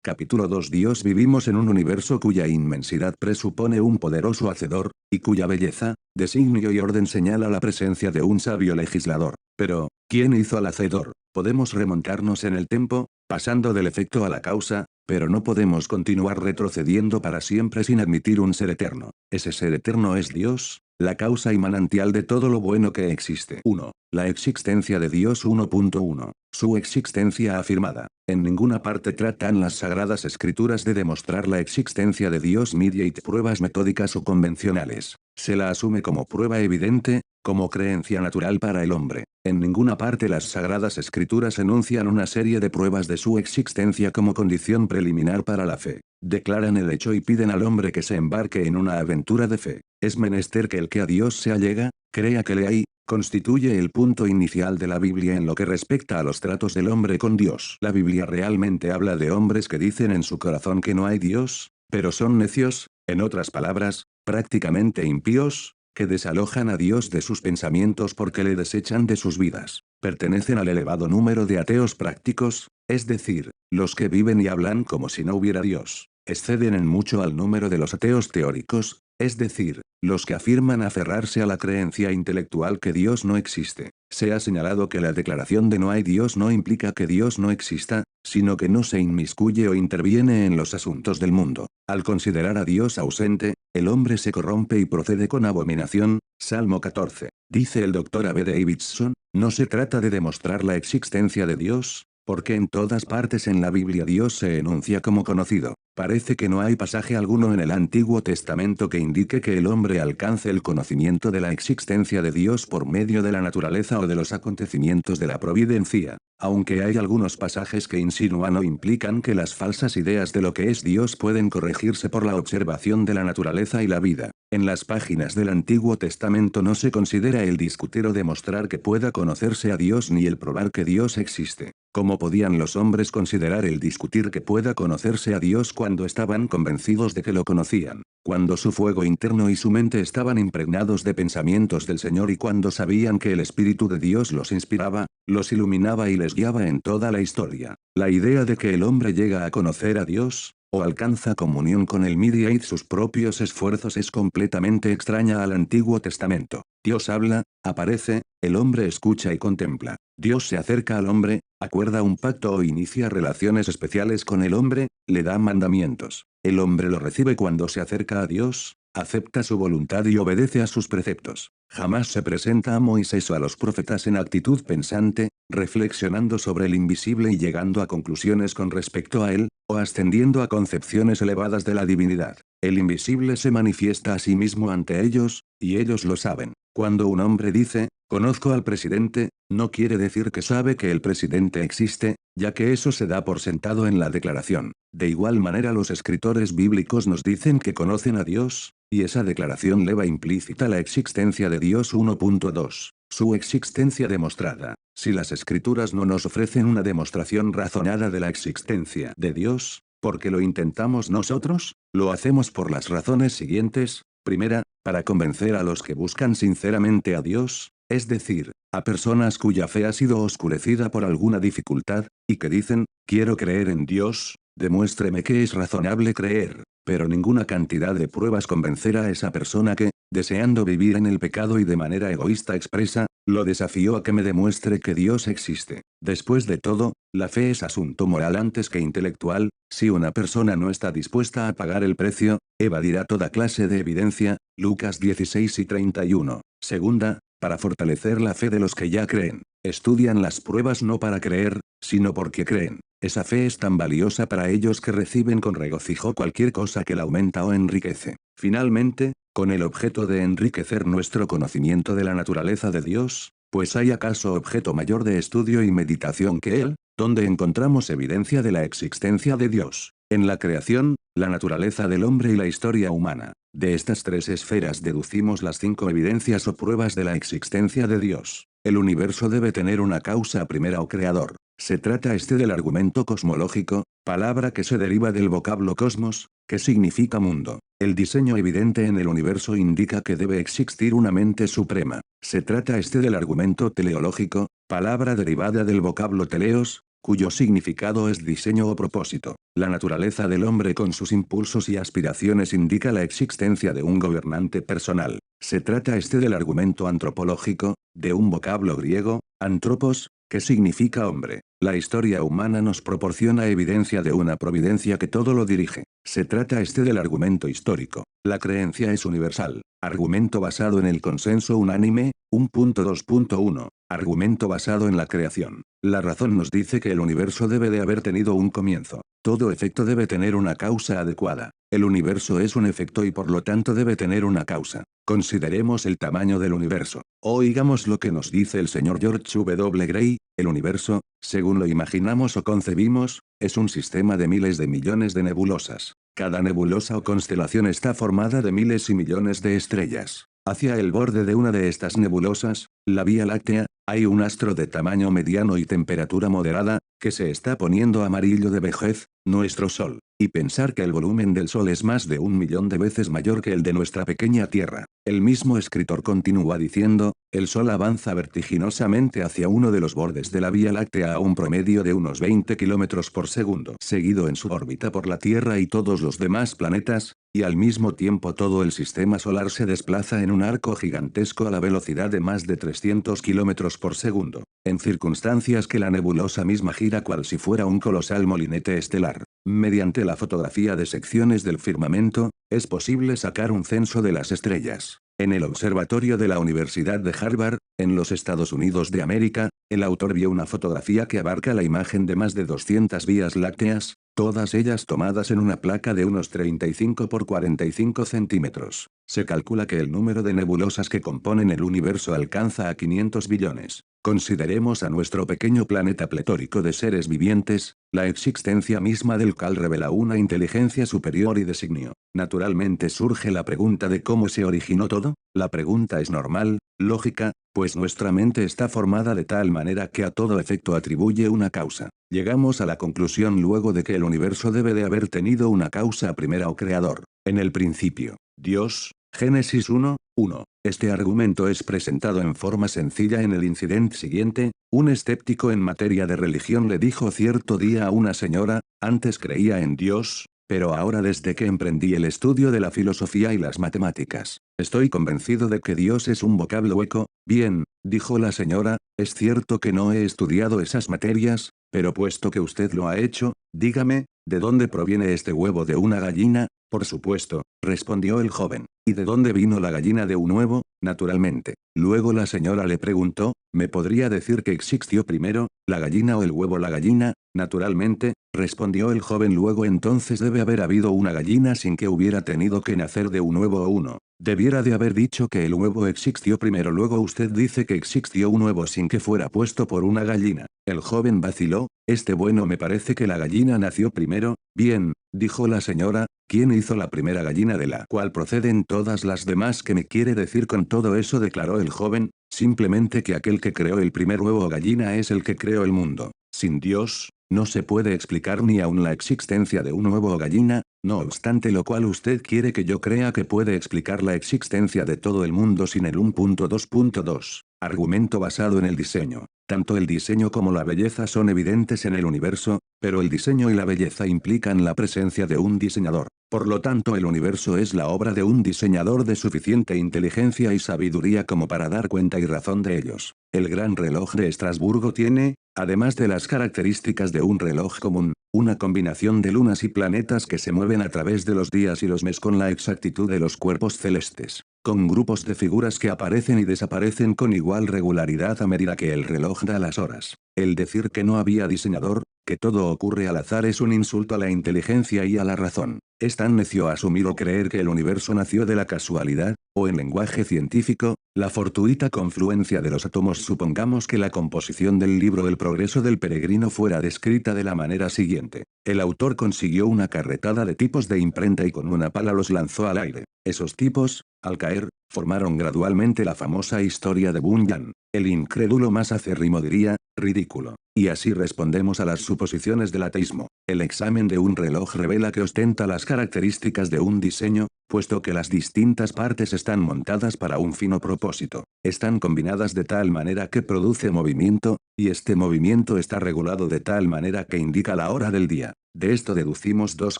Capítulo 2. Dios. Vivimos en un universo cuya inmensidad presupone un poderoso hacedor, y cuya belleza, designio y orden señala la presencia de un sabio legislador. Pero, ¿quién hizo al hacedor? Podemos remontarnos en el tiempo, pasando del efecto a la causa, pero no podemos continuar retrocediendo para siempre sin admitir un ser eterno. Ese ser eterno es Dios, la causa y manantial de todo lo bueno que existe. 1. La existencia de Dios. 1.1. Su existencia afirmada. En ninguna parte tratan las sagradas escrituras de demostrar la existencia de Dios mediante pruebas metódicas o convencionales. Se la asume como prueba evidente, como creencia natural para el hombre. En ninguna parte las sagradas escrituras enuncian una serie de pruebas de su existencia como condición preliminar para la fe. Declaran el hecho y piden al hombre que se embarque en una aventura de fe. Es menester que el que a Dios se allega, crea que le hay, constituye el punto inicial de la Biblia en lo que respecta a los tratos del hombre con Dios. La Biblia realmente habla de hombres que dicen en su corazón que no hay Dios, pero son necios, en otras palabras, prácticamente impíos, que desalojan a Dios de sus pensamientos porque le desechan de sus vidas. Pertenecen al elevado número de ateos prácticos, es decir, los que viven y hablan como si no hubiera Dios. Exceden en mucho al número de los ateos teóricos, es decir, los que afirman aferrarse a la creencia intelectual que Dios no existe. Se ha señalado que la declaración de no hay Dios no implica que Dios no exista, sino que no se inmiscuye o interviene en los asuntos del mundo. Al considerar a Dios ausente, el hombre se corrompe y procede con abominación. Salmo 14. Dice el Dr. A. B. Davidson, no se trata de demostrar la existencia de Dios, porque en todas partes en la Biblia Dios se enuncia como conocido. Parece que no hay pasaje alguno en el Antiguo Testamento que indique que el hombre alcance el conocimiento de la existencia de Dios por medio de la naturaleza o de los acontecimientos de la providencia, aunque hay algunos pasajes que insinúan o implican que las falsas ideas de lo que es Dios pueden corregirse por la observación de la naturaleza y la vida. En las páginas del Antiguo Testamento no se considera el discutir o demostrar que pueda conocerse a Dios ni el probar que Dios existe. ¿Cómo podían los hombres considerar el discutir que pueda conocerse a Dios cuando estaban convencidos de que lo conocían? Cuando su fuego interno y su mente estaban impregnados de pensamientos del Señor y cuando sabían que el Espíritu de Dios los inspiraba, los iluminaba y les guiaba en toda la historia. La idea de que el hombre llega a conocer a Dios, o alcanza comunión con él mediante sus propios esfuerzos es completamente extraña al Antiguo Testamento. Dios habla, aparece, el hombre escucha y contempla. Dios se acerca al hombre, acuerda un pacto o inicia relaciones especiales con el hombre, le da mandamientos. El hombre lo recibe cuando se acerca a Dios, acepta su voluntad y obedece a sus preceptos. Jamás se presenta a Moisés o a los profetas en actitud pensante, reflexionando sobre el invisible y llegando a conclusiones con respecto a él, o ascendiendo a concepciones elevadas de la divinidad. El invisible se manifiesta a sí mismo ante ellos, y ellos lo saben. Cuando un hombre dice, conozco al presidente, no quiere decir que sabe que el presidente existe, ya que eso se da por sentado en la declaración. De igual manera los escritores bíblicos nos dicen que conocen a Dios, y esa declaración lleva implícita la existencia de Dios. 1.2. Su existencia demostrada. Si las escrituras no nos ofrecen una demostración razonada de la existencia de Dios, ¿por qué lo intentamos nosotros? Lo hacemos por las razones siguientes. Primera, para convencer a los que buscan sinceramente a Dios, es decir, a personas cuya fe ha sido oscurecida por alguna dificultad, y que dicen, quiero creer en Dios, demuéstreme que es razonable creer. Pero ninguna cantidad de pruebas convencerá a esa persona que, deseando vivir en el pecado y de manera egoísta expresa, lo desafío a que me demuestre que Dios existe. Después de todo, la fe es asunto moral antes que intelectual. Si una persona no está dispuesta a pagar el precio, evadirá toda clase de evidencia. Lucas 16 y 31. Segunda, para fortalecer la fe de los que ya creen. Estudian las pruebas no para creer, sino porque creen. Esa fe es tan valiosa para ellos que reciben con regocijo cualquier cosa que la aumenta o enriquece. Finalmente, con el objeto de enriquecer nuestro conocimiento de la naturaleza de Dios, pues ¿hay acaso objeto mayor de estudio y meditación que él? ¿Dónde encontramos evidencia de la existencia de Dios? En la creación, la naturaleza del hombre y la historia humana. De estas tres esferas deducimos las 5 evidencias o pruebas de la existencia de Dios. El universo debe tener una causa primera o creador. Se trata del argumento cosmológico, palabra que se deriva del vocablo cosmos, que significa mundo. El diseño evidente en el universo indica que debe existir una mente suprema. Se trata del argumento teleológico, palabra derivada del vocablo teleos, cuyo significado es diseño o propósito. La naturaleza del hombre con sus impulsos y aspiraciones indica la existencia de un gobernante personal. Se trata del argumento antropológico, de un vocablo griego, antropos, que significa hombre. La historia humana nos proporciona evidencia de una providencia que todo lo dirige. Se trata del argumento histórico. La creencia es universal. Argumento basado en el consenso unánime, 1.2.1. Argumento basado en la creación. La razón nos dice que el universo debe de haber tenido un comienzo. Todo efecto debe tener una causa adecuada. El universo es un efecto y por lo tanto debe tener una causa. Consideremos el tamaño del universo. Oigamos lo que nos dice el señor George W. Gray: el universo, según lo imaginamos o concebimos, es un sistema de miles de millones de nebulosas. Cada nebulosa o constelación está formada de miles y millones de estrellas. Hacia el borde de una de estas nebulosas, la Vía Láctea, hay un astro de tamaño mediano y temperatura moderada, que se está poniendo amarillo de vejez, nuestro Sol. Y pensar que el volumen del Sol es más de 1.000.000 de veces mayor que el de nuestra pequeña Tierra. El mismo escritor continúa diciendo: el Sol avanza vertiginosamente hacia uno de los bordes de la Vía Láctea a un promedio de unos 20 kilómetros por segundo, seguido en su órbita por la Tierra y todos los demás planetas, y al mismo tiempo todo el sistema solar se desplaza en un arco gigantesco a la velocidad de más de 300 kilómetros por segundo, en circunstancias que la nebulosa misma gira cual si fuera un colosal molinete estelar. Mediante la fotografía de secciones del firmamento, es posible sacar un censo de las estrellas. En el observatorio de la Universidad de Harvard, en los Estados Unidos de América, el autor vio una fotografía que abarca la imagen de más de 200 vías lácteas, todas ellas tomadas en una placa de unos 35 por 45 centímetros. Se calcula que el número de nebulosas que componen el universo alcanza a 500 billones. Consideremos a nuestro pequeño planeta pletórico de seres vivientes, la existencia misma del cual revela una inteligencia superior y designio. Naturalmente surge la pregunta de cómo se originó todo. La pregunta es normal, lógica, pues nuestra mente está formada de tal manera que a todo efecto atribuye una causa. Llegamos a la conclusión luego de que el universo debe de haber tenido una causa primera o creador. En el principio, Dios, Génesis 1:1. Este argumento es presentado en forma sencilla en el incidente siguiente: un escéptico en materia de religión le dijo cierto día a una señora: antes creía en Dios, pero ahora desde que emprendí el estudio de la filosofía y las matemáticas, estoy convencido de que Dios es un vocablo hueco. Bien, dijo la señora, es cierto que no he estudiado esas materias, pero puesto que usted lo ha hecho, dígame, ¿de dónde proviene este huevo de una gallina? Por supuesto, respondió el joven. ¿Y de dónde vino la gallina de un huevo? Naturalmente. Luego la señora le preguntó: ¿me podría decir qué existió primero, la gallina o el huevo? La gallina, naturalmente, respondió el joven. Luego entonces debe haber habido una gallina sin que hubiera tenido que nacer de un huevo o uno. Debiera de haber dicho que el huevo existió primero. Luego usted dice que existió un huevo sin que fuera puesto por una gallina. El joven vaciló. Bueno, me parece que la gallina nació primero. Bien, dijo la señora, ¿quién hizo la primera gallina de la cual proceden todas las demás? ¿Qué me quiere decir con todo eso? Declaró el joven. Simplemente que aquel que creó el primer huevo o gallina es el que creó el mundo. Sin Dios, no se puede explicar ni aun la existencia de un huevo o gallina, no obstante lo cual usted quiere que yo crea que puede explicar la existencia de todo el mundo sin el 1.2.2. Argumento basado en el diseño. Tanto el diseño como la belleza son evidentes en el universo, pero el diseño y la belleza implican la presencia de un diseñador. Por lo tanto, el universo es la obra de un diseñador de suficiente inteligencia y sabiduría como para dar cuenta y razón de ellos. El gran reloj de Estrasburgo tiene, además de las características de un reloj común, una combinación de lunas y planetas que se mueven a través de los días y los meses con la exactitud de los cuerpos celestes, con grupos de figuras que aparecen y desaparecen con igual regularidad a medida que el reloj da las horas. El decir que no había diseñador, que todo ocurre al azar, es un insulto a la inteligencia y a la razón. Es tan necio asumir o creer que el universo nació de la casualidad, o en lenguaje científico, la fortuita confluencia de los átomos. Supongamos que la composición del libro El progreso del peregrino fuera descrita de la manera siguiente. El autor consiguió una carretada de tipos de imprenta y con una pala los lanzó al aire. Esos tipos, al caer, formaron gradualmente la famosa historia de Bunyan. El incrédulo más acérrimo diría, ridículo. Y así respondemos a las suposiciones del ateísmo. El examen de un reloj revela que ostenta las características de un diseño, puesto que las distintas partes están montadas para un fino propósito. Están combinadas de tal manera que produce movimiento, y este movimiento está regulado de tal manera que indica la hora del día. De esto deducimos dos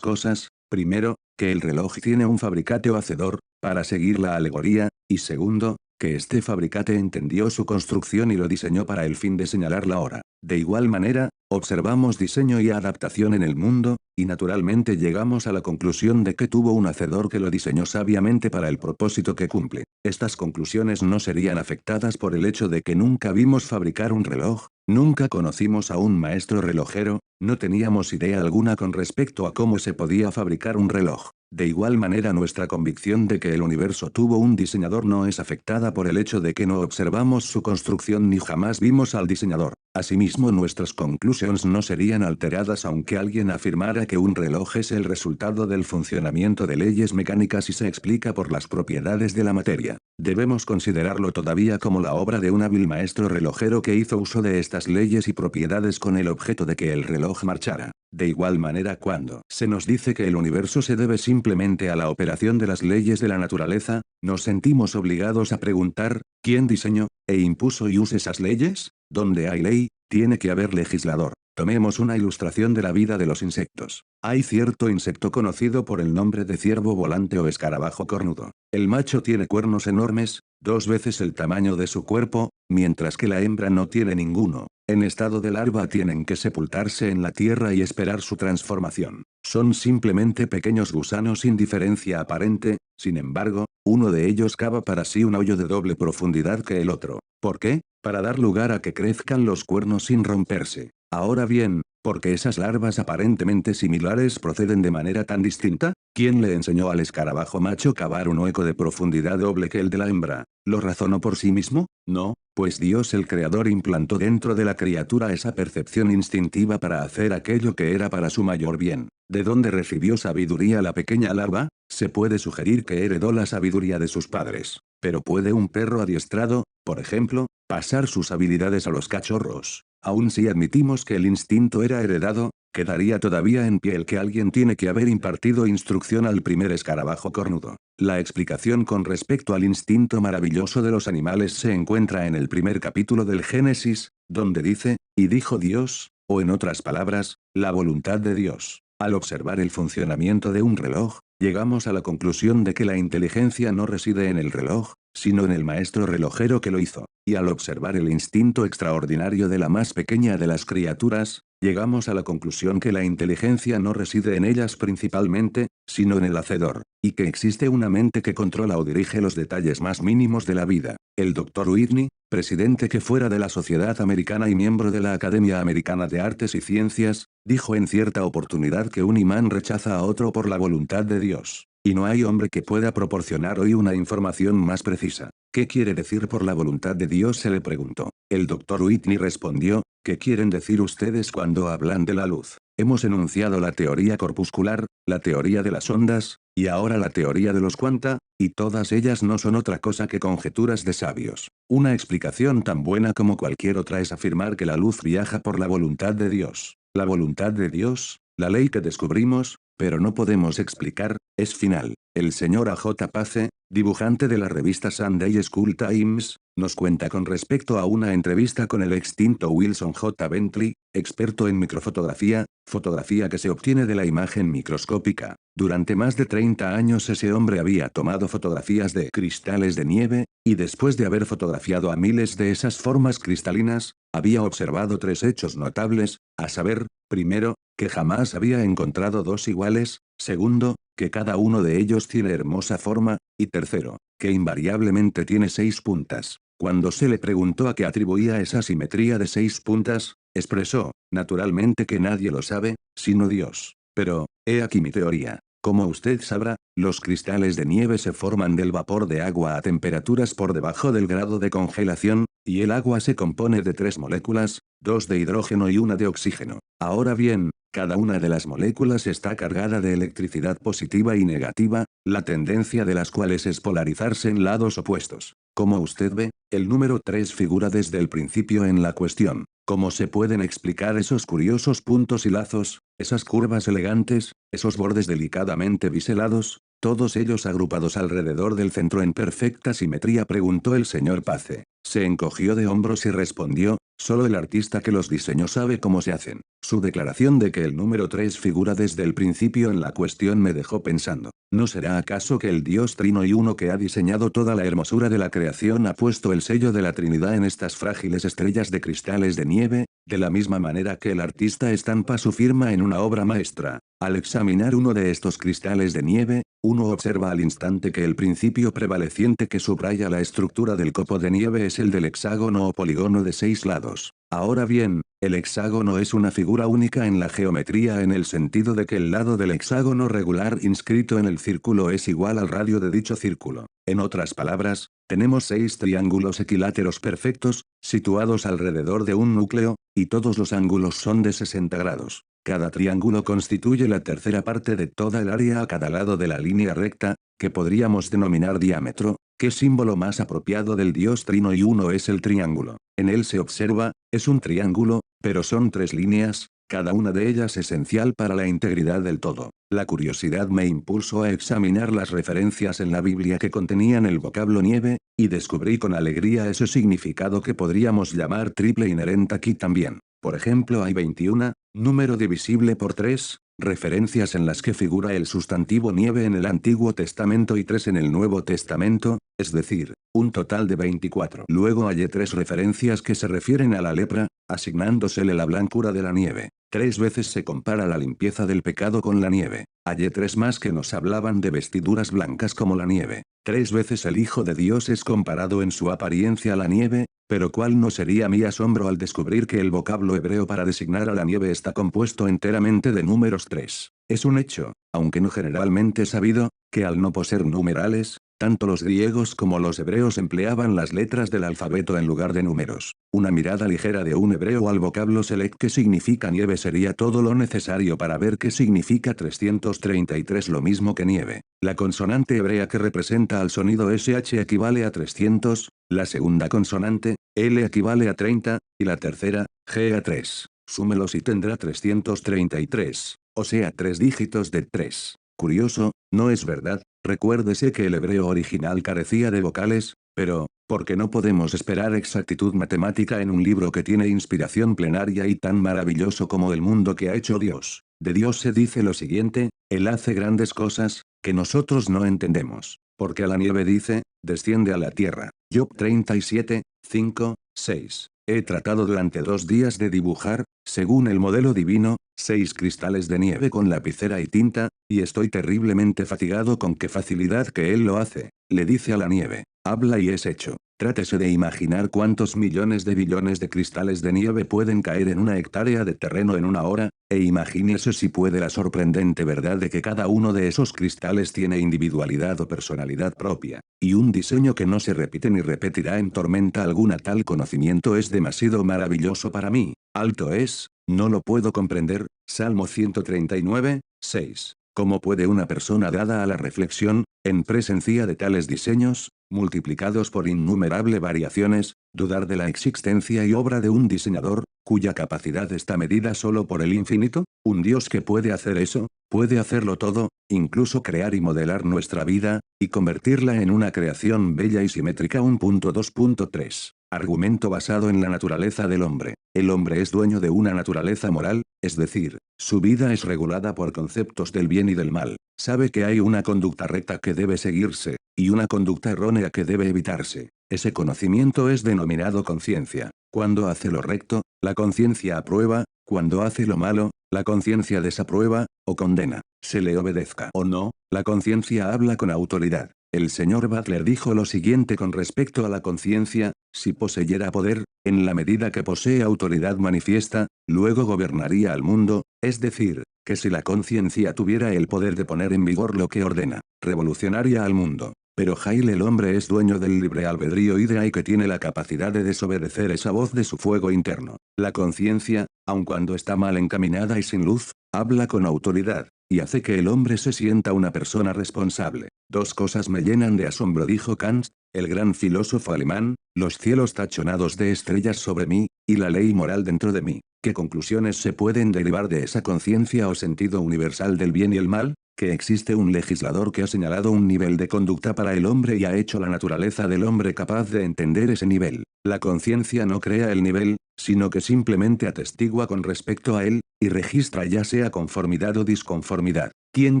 cosas: primero, que el reloj tiene un fabricante o hacedor, para seguir la alegoría, y segundo, que este fabricante entendió su construcción y lo diseñó para el fin de señalar la hora. De igual manera, observamos diseño y adaptación en el mundo, y naturalmente llegamos a la conclusión de que tuvo un hacedor que lo diseñó sabiamente para el propósito que cumple. Estas conclusiones no serían afectadas por el hecho de que nunca vimos fabricar un reloj, nunca conocimos a un maestro relojero, no teníamos idea alguna con respecto a cómo se podía fabricar un reloj. De igual manera, nuestra convicción de que el universo tuvo un diseñador no es afectada por el hecho de que no observamos su construcción ni jamás vimos al diseñador. Asimismo, nuestras conclusiones no serían alteradas aunque alguien afirmara que un reloj es el resultado del funcionamiento de leyes mecánicas y se explica por las propiedades de la materia. Debemos considerarlo todavía como la obra de un hábil maestro relojero que hizo uso de estas leyes y propiedades con el objeto de que el reloj marchara. De igual manera, cuando se nos dice que el universo se debe simplemente a la operación de las leyes de la naturaleza, nos sentimos obligados a preguntar, ¿quién diseñó e impuso y usa esas leyes? Donde hay ley, tiene que haber legislador. Tomemos una ilustración de la vida de los insectos. Hay cierto insecto conocido por el nombre de ciervo volante o escarabajo cornudo. El macho tiene cuernos enormes, 2 veces el tamaño de su cuerpo, mientras que la hembra no tiene ninguno. En estado de larva tienen que sepultarse en la tierra y esperar su transformación. Son simplemente pequeños gusanos sin diferencia aparente, sin embargo, uno de ellos cava para sí un hoyo de doble profundidad que el otro. ¿Por qué? Para dar lugar a que crezcan los cuernos sin romperse. Ahora bien, ¿por qué esas larvas aparentemente similares proceden de manera tan distinta? ¿Quién le enseñó al escarabajo macho cavar un hueco de profundidad doble que el de la hembra? ¿Lo razonó por sí mismo? No, pues Dios el Creador implantó dentro de la criatura esa percepción instintiva para hacer aquello que era para su mayor bien. ¿De dónde recibió sabiduría la pequeña larva? Se puede sugerir que heredó la sabiduría de sus padres. Pero ¿puede un perro adiestrado, por ejemplo, pasar sus habilidades a los cachorros? Aun si admitimos que el instinto era heredado, quedaría todavía en pie el que alguien tiene que haber impartido instrucción al primer escarabajo cornudo. La explicación con respecto al instinto maravilloso de los animales se encuentra en el primer capítulo del Génesis, donde dice, y dijo Dios, o en otras palabras, la voluntad de Dios. Al observar el funcionamiento de un reloj, llegamos a la conclusión de que la inteligencia no reside en el reloj, sino en el maestro relojero que lo hizo. Y al observar el instinto extraordinario de la más pequeña de las criaturas, llegamos a la conclusión que la inteligencia no reside en ellas principalmente, sino en el hacedor, y que existe una mente que controla o dirige los detalles más mínimos de la vida. El Dr. Whitney, presidente que fuera de la Sociedad Americana y miembro de la Academia Americana de Artes y Ciencias, dijo en cierta oportunidad que un imán rechaza a otro por la voluntad de Dios. Y no hay hombre que pueda proporcionar hoy una información más precisa. ¿Qué quiere decir por la voluntad de Dios?, se le preguntó. El Dr. Whitney respondió, ¿qué quieren decir ustedes cuando hablan de la luz? Hemos enunciado la teoría corpuscular, la teoría de las ondas, y ahora la teoría de los cuanta, y todas ellas no son otra cosa que conjeturas de sabios. Una explicación tan buena como cualquier otra es afirmar que la luz viaja por la voluntad de Dios. La voluntad de Dios, la ley que descubrimos, pero no podemos explicar, es final. El señor A.J. Pace, dibujante de la revista Sunday School Times, nos cuenta con respecto a una entrevista con el extinto Wilson J. Bentley, experto en microfotografía, fotografía que se obtiene de la imagen microscópica. Durante más de 30 años ese hombre había tomado fotografías de cristales de nieve, y después de haber fotografiado a miles de esas formas cristalinas, había observado 3 hechos notables, a saber, primero, que jamás había encontrado dos iguales, segundo, que cada uno de ellos tiene hermosa forma, y tercero, que invariablemente tiene 6 puntas. Cuando se le preguntó a qué atribuía esa simetría de 6 puntas, expresó, naturalmente que nadie lo sabe, sino Dios. Pero, he aquí mi teoría. Como usted sabrá, los cristales de nieve se forman del vapor de agua a temperaturas por debajo del grado de congelación, y el agua se compone de 3 moléculas, 2 de hidrógeno y una de oxígeno. Ahora bien, cada una de las moléculas está cargada de electricidad positiva y negativa, la tendencia de las cuales es polarizarse en lados opuestos. Como usted ve, el número 3 figura desde el principio en la cuestión. ¿Cómo se pueden explicar esos curiosos puntos y lazos, esas curvas elegantes, esos bordes delicadamente biselados? todos ellos agrupados alrededor del centro en perfecta simetría, preguntó el señor Pace. Se encogió de hombros y respondió, solo el artista que los diseñó sabe cómo se hacen. Su declaración de que el número 3 figura desde el principio en la cuestión me dejó pensando. ¿No será acaso que el Dios Trino y Uno que ha diseñado toda la hermosura de la creación ha puesto el sello de la Trinidad en estas frágiles estrellas de cristales de nieve, de la misma manera que el artista estampa su firma en una obra maestra? Al examinar uno de estos cristales de nieve, uno observa al instante que el principio prevaleciente que subraya la estructura del copo de nieve es el del hexágono o polígono de 6 lados. Ahora bien, el hexágono es una figura única en la geometría en el sentido de que el lado del hexágono regular inscrito en el círculo es igual al radio de dicho círculo. En otras palabras, tenemos 6 triángulos equiláteros perfectos, situados alrededor de un núcleo, y todos los ángulos son de 60 grados. Cada triángulo constituye la tercera parte de toda el área a cada lado de la línea recta, que podríamos denominar diámetro. ¿Qué símbolo más apropiado del Dios Trino y Uno es el triángulo? En él se observa, es un triángulo, pero son 3 líneas, cada una de ellas esencial para la integridad del todo. La curiosidad me impulsó a examinar las referencias en la Biblia que contenían el vocablo nieve, y descubrí con alegría ese significado que podríamos llamar triple inherente aquí también. Por ejemplo, hay 21, número divisible por 3, referencias en las que figura el sustantivo nieve en el Antiguo Testamento y 3 en el Nuevo Testamento, es decir, un total de 24. Luego hay 3 referencias que se refieren a la lepra, asignándosele la blancura de la nieve. 3 veces se compara la limpieza del pecado con la nieve. Hay 3 más que nos hablaban de vestiduras blancas como la nieve. 3 veces el Hijo de Dios es comparado en su apariencia a la nieve, pero ¿cuál no sería mi asombro al descubrir que el vocablo hebreo para designar a la nieve está compuesto enteramente de números 3? Es un hecho, aunque no generalmente sabido, que al no poseer numerales, tanto los griegos como los hebreos empleaban las letras del alfabeto en lugar de números. Una mirada ligera de un hebreo al vocablo select que significa nieve sería todo lo necesario para ver qué significa 333, lo mismo que nieve. La consonante hebrea que representa al sonido SH equivale a 300, la segunda consonante, L equivale a 30, y la tercera, G a 3. Súmelos y tendrá 333, o sea 3 dígitos de 3. Curioso, ¿no es verdad? Recuérdese que el hebreo original carecía de vocales, pero, ¿por qué no podemos esperar exactitud matemática en un libro que tiene inspiración plenaria y tan maravilloso como el mundo que ha hecho Dios? De Dios se dice lo siguiente, Él hace grandes cosas, que nosotros no entendemos. Porque a la nieve dice, desciende a la tierra. Job 37, 5, 6. He tratado durante 2 días de dibujar, según el modelo divino, 6 cristales de nieve con lapicera y tinta, y estoy terriblemente fatigado con qué facilidad que él lo hace. Le dice a la nieve, habla y es hecho. Trátese de imaginar cuántos millones de billones de cristales de nieve pueden caer en una hectárea de terreno en una hora, e imagínese si puede la sorprendente verdad de que cada uno de esos cristales tiene individualidad o personalidad propia, y un diseño que no se repite ni repetirá en tormenta alguna. Tal conocimiento es demasiado maravilloso para mí, alto es, no lo puedo comprender. Salmo 139, 6. ¿Cómo puede una persona dada a la reflexión, en presencia de tales diseños, multiplicados por innumerables variaciones, dudar de la existencia y obra de un diseñador, cuya capacidad está medida solo por el infinito? Un Dios que puede hacer eso, puede hacerlo todo, incluso crear y modelar nuestra vida, y convertirla en una creación bella y simétrica. 1.2.3. Argumento basado en la naturaleza del hombre. El hombre es dueño de una naturaleza moral, es decir, su vida es regulada por conceptos del bien y del mal. Sabe que hay una conducta recta que debe seguirse, y una conducta errónea que debe evitarse. Ese conocimiento es denominado conciencia. Cuando hace lo recto, la conciencia aprueba; cuando hace lo malo, la conciencia desaprueba, o condena. Se le obedezca o no, la conciencia habla con autoridad. El señor Butler dijo lo siguiente con respecto a la conciencia: si poseyera poder, en la medida que posee autoridad manifiesta, luego gobernaría al mundo, es decir, que si la conciencia tuviera el poder de poner en vigor lo que ordena, revolucionaría al mundo. Pero Hale, el hombre es dueño del libre albedrío y de ahí que tiene la capacidad de desobedecer esa voz de su fuego interno. La conciencia, aun cuando está mal encaminada y sin luz, habla con autoridad, y hace que el hombre se sienta una persona responsable. 2 cosas me llenan de asombro, dijo Kant, el gran filósofo alemán: los cielos tachonados de estrellas sobre mí, y la ley moral dentro de mí. ¿Qué conclusiones se pueden derivar de esa conciencia o sentido universal del bien y el mal? que existe un legislador que ha señalado un nivel de conducta para el hombre y ha hecho la naturaleza del hombre capaz de entender ese nivel. La conciencia no crea el nivel, sino que simplemente atestigua con respecto a él, y registra ya sea conformidad o disconformidad. ¿Quién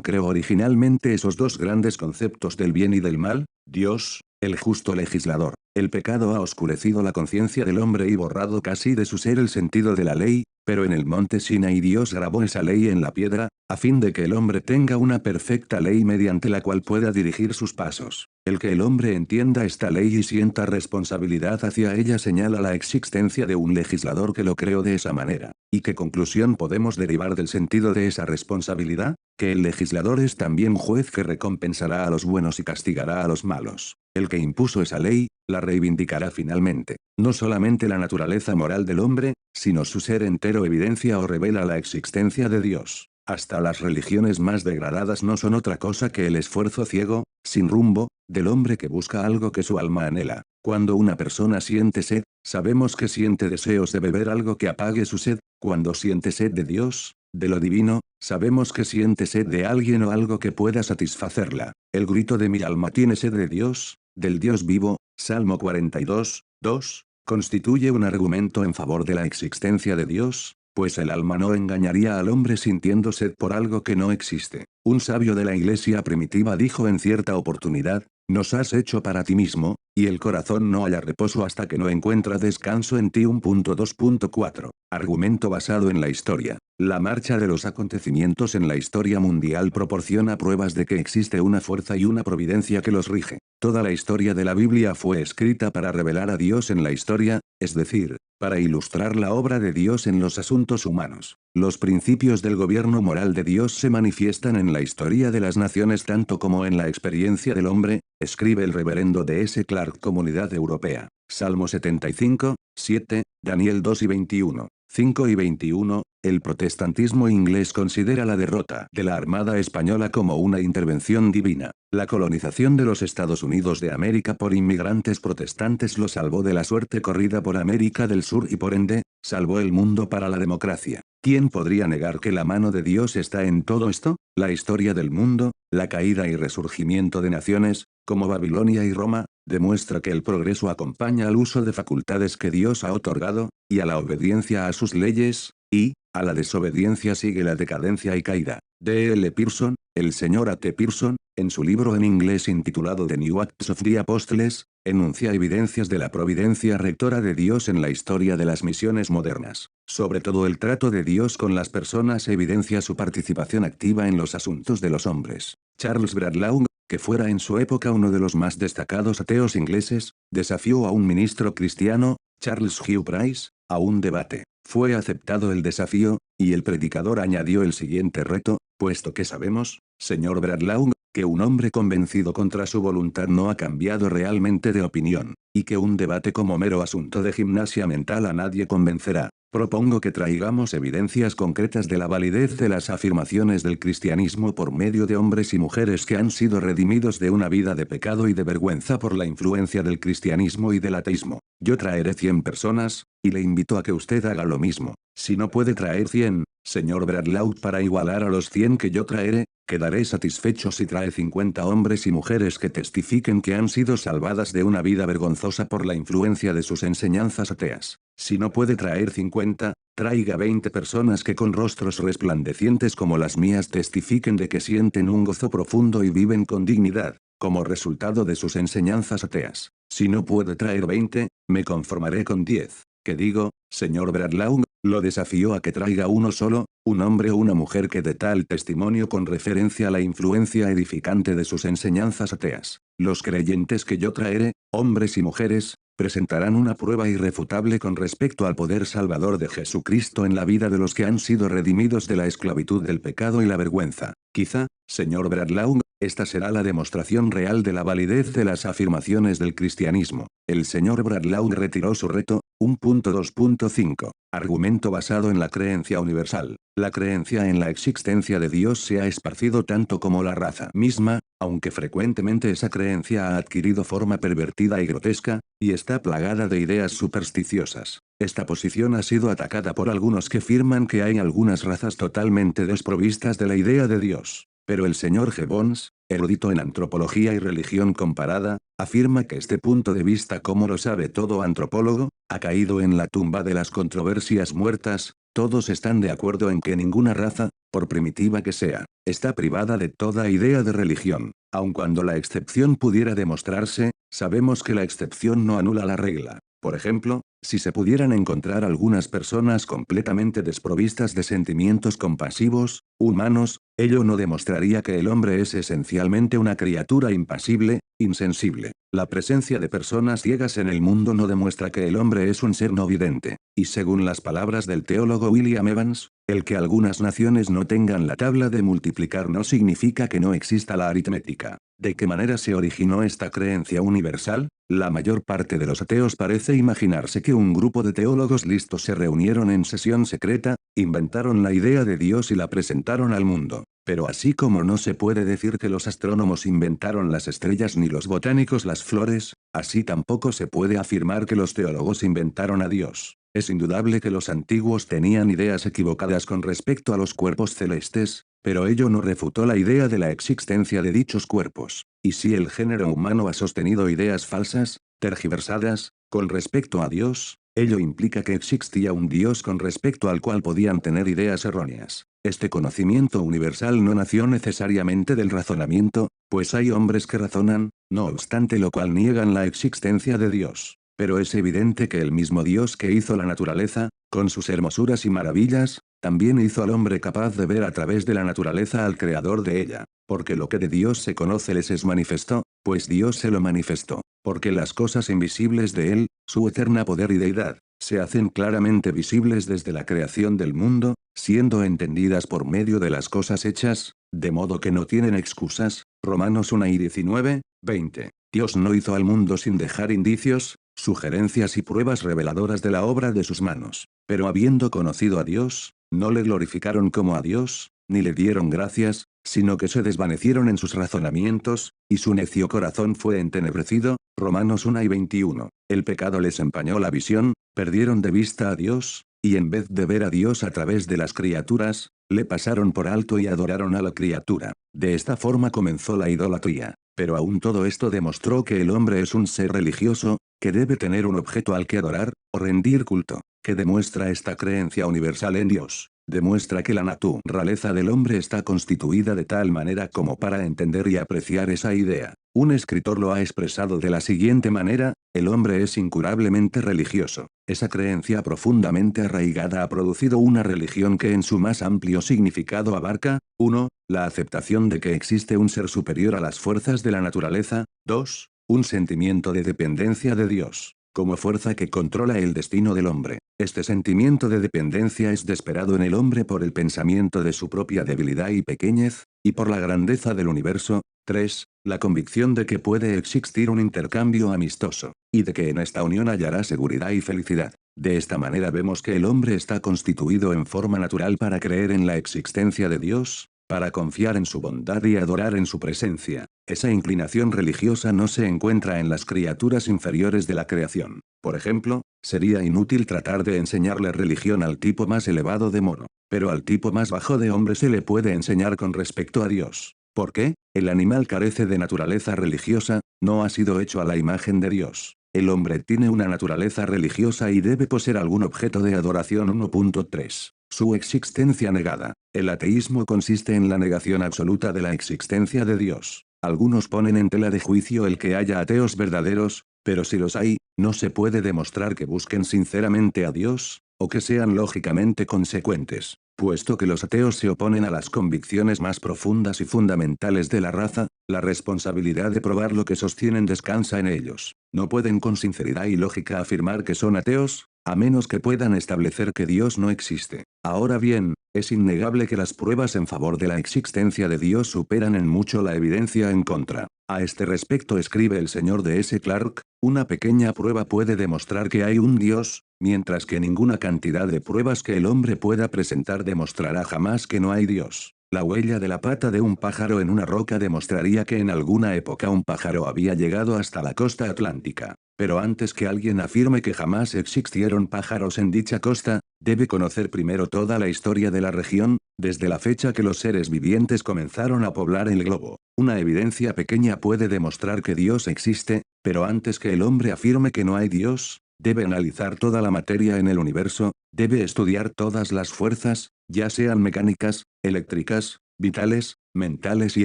creó originalmente esos dos grandes conceptos del bien y del mal? Dios, el justo legislador. El pecado ha oscurecido la conciencia del hombre y borrado casi de su ser el sentido de la ley, pero en el monte Sinaí Dios grabó esa ley en la piedra, a fin de que el hombre tenga una perfecta ley mediante la cual pueda dirigir sus pasos. El que el hombre entienda esta ley y sienta responsabilidad hacia ella señala la existencia de un legislador que lo creó de esa manera. ¿Y qué conclusión podemos derivar del sentido de esa responsabilidad? Que el legislador es también juez que recompensará a los buenos y castigará a los malos. El que impuso esa ley, la reivindicará finalmente. No solamente la naturaleza moral del hombre, sino su ser entero evidencia o revela la existencia de Dios. Hasta las religiones más degradadas no son otra cosa que el esfuerzo ciego, sin rumbo, del hombre que busca algo que su alma anhela. Cuando una persona siente sed, sabemos que siente deseos de beber algo que apague su sed. Cuando siente sed de Dios, de lo divino, sabemos que siente sed de alguien o algo que pueda satisfacerla. El grito de mi alma tiene sed de Dios, del Dios vivo, Salmo 42, 2, constituye un argumento en favor de la existencia de Dios, pues el alma no engañaría al hombre sintiendo sed por algo que no existe. Un sabio de la iglesia primitiva dijo en cierta oportunidad, nos has hecho para ti mismo, y el corazón no halla reposo hasta que no encuentra descanso en ti. 1.2.4. Argumento basado en la historia. La marcha de los acontecimientos en la historia mundial proporciona pruebas de que existe una fuerza y una providencia que los rige. Toda la historia de la Biblia fue escrita para revelar a Dios en la historia, es decir, para ilustrar la obra de Dios en los asuntos humanos. Los principios del gobierno moral de Dios se manifiestan en la historia de las naciones tanto como en la experiencia del hombre, escribe el reverendo D. S. Clark, Comunidad Europea. Salmo 75, 7, Daniel 2 y 21. 5 y 21, el protestantismo inglés considera la derrota de la Armada Española como una intervención divina. La colonización de los Estados Unidos de América por inmigrantes protestantes lo salvó de la suerte corrida por América del Sur y por ende, salvó el mundo para la democracia. ¿Quién podría negar que la mano de Dios está en todo esto? La historia del mundo, la caída y resurgimiento de naciones, como Babilonia y Roma, demuestra que el progreso acompaña al uso de facultades que Dios ha otorgado, y a la obediencia a sus leyes, y, a la desobediencia sigue la decadencia y caída. D. L. Pearson, el Sr. A. T. Pearson, en su libro en inglés intitulado The New Acts of the Apostles, enuncia evidencias de la providencia rectora de Dios en la historia de las misiones modernas. Sobre todo el trato de Dios con las personas evidencia su participación activa en los asuntos de los hombres. Charles Bradlaugh, que fuera en su época uno de los más destacados ateos ingleses, desafió a un ministro cristiano, Charles Hugh Price, a un debate. Fue aceptado el desafío, y el predicador añadió el siguiente reto, puesto que sabemos, señor Bradlaugh, que un hombre convencido contra su voluntad no ha cambiado realmente de opinión, y que un debate como mero asunto de gimnasia mental a nadie convencerá. Propongo que traigamos evidencias concretas de la validez de las afirmaciones del cristianismo por medio de hombres y mujeres que han sido redimidos de una vida de pecado y de vergüenza por la influencia del cristianismo y del ateísmo. Yo traeré 100 personas, y le invito a que usted haga lo mismo. Si no puede traer 100, señor Bradlaugh, para igualar a los 100 que yo traeré, quedaré satisfecho si trae 50 hombres y mujeres que testifiquen que han sido salvadas de una vida vergonzosa por la influencia de sus enseñanzas ateas. Si no puede traer 50, traiga 20 personas que con rostros resplandecientes como las mías testifiquen de que sienten un gozo profundo y viven con dignidad, como resultado de sus enseñanzas ateas. Si no puede traer 20, me conformaré con 10. ¿Qué digo, señor Bradlaugh? Lo desafío a que traiga uno solo, un hombre o una mujer que dé tal testimonio con referencia a la influencia edificante de sus enseñanzas ateas. Los creyentes que yo traeré, hombres y mujeres, presentarán una prueba irrefutable con respecto al poder salvador de Jesucristo en la vida de los que han sido redimidos de la esclavitud del pecado y la vergüenza. Quizá, señor Bradlaugh, esta será la demostración real de la validez de las afirmaciones del cristianismo. El señor Bradlaugh retiró su reto. 1.2.5. Argumento basado en la creencia universal. La creencia en la existencia de Dios se ha esparcido tanto como la raza misma, aunque frecuentemente esa creencia ha adquirido forma pervertida y grotesca, y está plagada de ideas supersticiosas. Esta posición ha sido atacada por algunos que afirman que hay algunas razas totalmente desprovistas de la idea de Dios. Pero el señor Gibbons, erudito en antropología y religión comparada, afirma que este punto de vista, como lo sabe todo antropólogo, ha caído en la tumba de las controversias muertas. Todos están de acuerdo en que ninguna raza, por primitiva que sea, está privada de toda idea de religión. Aun cuando la excepción pudiera demostrarse, sabemos que la excepción no anula la regla. Por ejemplo, si se pudieran encontrar algunas personas completamente desprovistas de sentimientos compasivos, humanos, ello no demostraría que el hombre es esencialmente una criatura impasible, insensible. La presencia de personas ciegas en el mundo no demuestra que el hombre es un ser no vidente. Y según las palabras del teólogo William Evans, el que algunas naciones no tengan la tabla de multiplicar no significa que no exista la aritmética. ¿De qué manera se originó esta creencia universal? La mayor parte de los ateos parece imaginarse que un grupo de teólogos listos se reunieron en sesión secreta, inventaron la idea de Dios y la presentaron al mundo. Pero así como no se puede decir que los astrónomos inventaron las estrellas ni los botánicos las flores, así tampoco se puede afirmar que los teólogos inventaron a Dios. Es indudable que los antiguos tenían ideas equivocadas con respecto a los cuerpos celestes, pero ello no refutó la idea de la existencia de dichos cuerpos. Y si el género humano ha sostenido ideas falsas, tergiversadas, con respecto a Dios, ello implica que existía un Dios con respecto al cual podían tener ideas erróneas. Este conocimiento universal no nació necesariamente del razonamiento, pues hay hombres que razonan, no obstante lo cual niegan la existencia de Dios. Pero es evidente que el mismo Dios que hizo la naturaleza, con sus hermosuras y maravillas, también hizo al hombre capaz de ver a través de la naturaleza al creador de ella. Porque lo que de Dios se conoce les es manifiesto, pues Dios se lo manifestó. Porque las cosas invisibles de Él, su eterna poder y deidad, se hacen claramente visibles desde la creación del mundo, siendo entendidas por medio de las cosas hechas, de modo que no tienen excusas. Romanos 1 y 19, 20. Dios no hizo al mundo sin dejar indicios, sugerencias y pruebas reveladoras de la obra de sus manos. Pero habiendo conocido a Dios, no le glorificaron como a Dios, ni le dieron gracias, sino que se desvanecieron en sus razonamientos, y su necio corazón fue entenebrecido. Romanos 1 y 21. El pecado les empañó la visión, perdieron de vista a Dios, y en vez de ver a Dios a través de las criaturas, le pasaron por alto y adoraron a la criatura. De esta forma comenzó la idolatría. Pero aún todo esto demostró que el hombre es un ser religioso, que debe tener un objeto al que adorar, o rendir culto. Que demuestra esta creencia universal en Dios. Demuestra que la naturaleza del hombre está constituida de tal manera como para entender y apreciar esa idea. Un escritor lo ha expresado de la siguiente manera: el hombre es incurablemente religioso. Esa creencia profundamente arraigada ha producido una religión que en su más amplio significado abarca: 1. La aceptación de que existe un ser superior a las fuerzas de la naturaleza. 2. Un sentimiento de dependencia de Dios, como fuerza que controla el destino del hombre. Este sentimiento de dependencia es desesperado en el hombre por el pensamiento de su propia debilidad y pequeñez, y por la grandeza del universo. 3. La convicción de que puede existir un intercambio amistoso, y de que en esta unión hallará seguridad y felicidad. De esta manera vemos que el hombre está constituido en forma natural para creer en la existencia de Dios, para confiar en su bondad y adorar en su presencia. Esa inclinación religiosa no se encuentra en las criaturas inferiores de la creación. Por ejemplo, sería inútil tratar de enseñarle religión al tipo más elevado de mono, pero al tipo más bajo de hombre se le puede enseñar con respecto a Dios. ¿Por qué? El animal carece de naturaleza religiosa, no ha sido hecho a la imagen de Dios. El hombre tiene una naturaleza religiosa y debe poseer algún objeto de adoración. 1.3. Su existencia negada. El ateísmo consiste en la negación absoluta de la existencia de Dios. Algunos ponen en tela de juicio el que haya ateos verdaderos, pero si los hay, no se puede demostrar que busquen sinceramente a Dios, o que sean lógicamente consecuentes. Puesto que los ateos se oponen a las convicciones más profundas y fundamentales de la raza, la responsabilidad de probar lo que sostienen descansa en ellos. No pueden con sinceridad y lógica afirmar que son ateos, a menos que puedan establecer que Dios no existe. Ahora bien, es innegable que las pruebas en favor de la existencia de Dios superan en mucho la evidencia en contra. A este respecto escribe el señor D. S. Clark: una pequeña prueba puede demostrar que hay un Dios, mientras que ninguna cantidad de pruebas que el hombre pueda presentar demostrará jamás que no hay Dios. La huella de la pata de un pájaro en una roca demostraría que en alguna época un pájaro había llegado hasta la costa atlántica. Pero antes que alguien afirme que jamás existieron pájaros en dicha costa, debe conocer primero toda la historia de la región, desde la fecha que los seres vivientes comenzaron a poblar el globo. Una evidencia pequeña puede demostrar que Dios existe, pero antes que el hombre afirme que no hay Dios, debe analizar toda la materia en el universo, debe estudiar todas las fuerzas, ya sean mecánicas, eléctricas, vitales, mentales y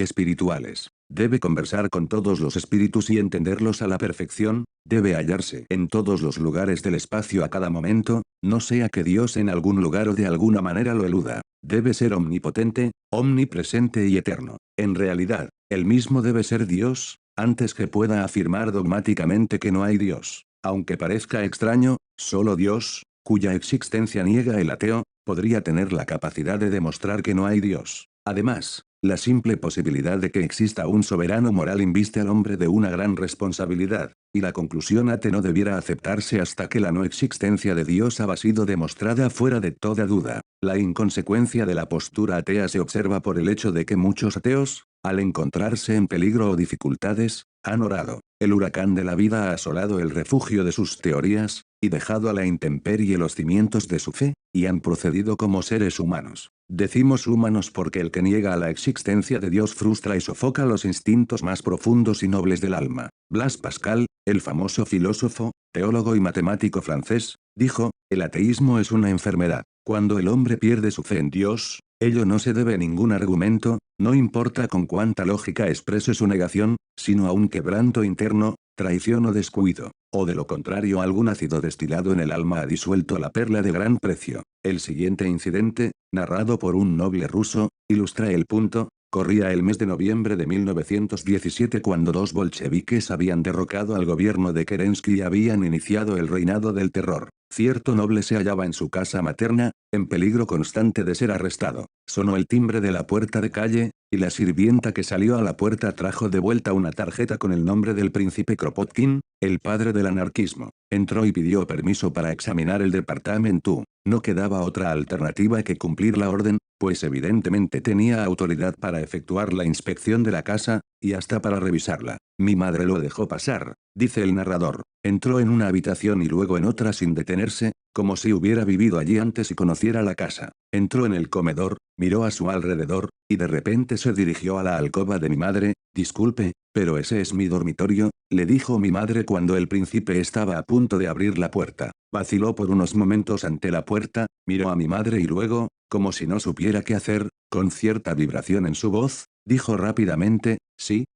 espirituales. Debe conversar con todos los espíritus y entenderlos a la perfección, debe hallarse en todos los lugares del espacio a cada momento, no sea que Dios en algún lugar o de alguna manera lo eluda. Debe ser omnipotente, omnipresente y eterno. En realidad, él mismo debe ser Dios, antes que pueda afirmar dogmáticamente que no hay Dios. Aunque parezca extraño, solo Dios, cuya existencia niega el ateo, podría tener la capacidad de demostrar que no hay Dios. Además, la simple posibilidad de que exista un soberano moral inviste al hombre de una gran responsabilidad, y la conclusión atea no debiera aceptarse hasta que la no existencia de Dios haya sido demostrada fuera de toda duda. La inconsecuencia de la postura atea se observa por el hecho de que muchos ateos, al encontrarse en peligro o dificultades, han orado. El huracán de la vida ha asolado el refugio de sus teorías, y dejado a la intemperie los cimientos de su fe, y han procedido como seres humanos. Decimos humanos porque el que niega a la existencia de Dios frustra y sofoca los instintos más profundos y nobles del alma. Blaise Pascal, el famoso filósofo, teólogo y matemático francés, dijo, el ateísmo es una enfermedad. Cuando el hombre pierde su fe en Dios, ello no se debe a ningún argumento, no importa con cuánta lógica exprese su negación, sino a un quebranto interno, traición o descuido, o de lo contrario algún ácido destilado en el alma ha disuelto la perla de gran precio. El siguiente incidente, narrado por un noble ruso, ilustra el punto. Corría el mes de noviembre de 1917 cuando dos bolcheviques habían derrocado al gobierno de Kerensky y habían iniciado el reinado del terror. Cierto noble se hallaba en su casa materna, en peligro constante de ser arrestado. Sonó el timbre de la puerta de calle, y la sirvienta que salió a la puerta trajo de vuelta una tarjeta con el nombre del príncipe Kropotkin, el padre del anarquismo. Entró y pidió permiso para examinar el departamento. No quedaba otra alternativa que cumplir la orden, pues evidentemente tenía autoridad para efectuar la inspección de la casa, y hasta para revisarla. Mi madre lo dejó pasar, dice el narrador. Entró en una habitación y luego en otra sin detenerse, como si hubiera vivido allí antes y conociera la casa. Entró en el comedor, miró a su alrededor, y de repente se dirigió a la alcoba de mi madre. Disculpe, pero ese es mi dormitorio, le dijo mi madre cuando el príncipe estaba a punto de abrir la puerta. Vaciló por unos momentos ante la puerta, miró a mi madre y luego, como si no supiera qué hacer, con cierta vibración en su voz, dijo rápidamente, sí,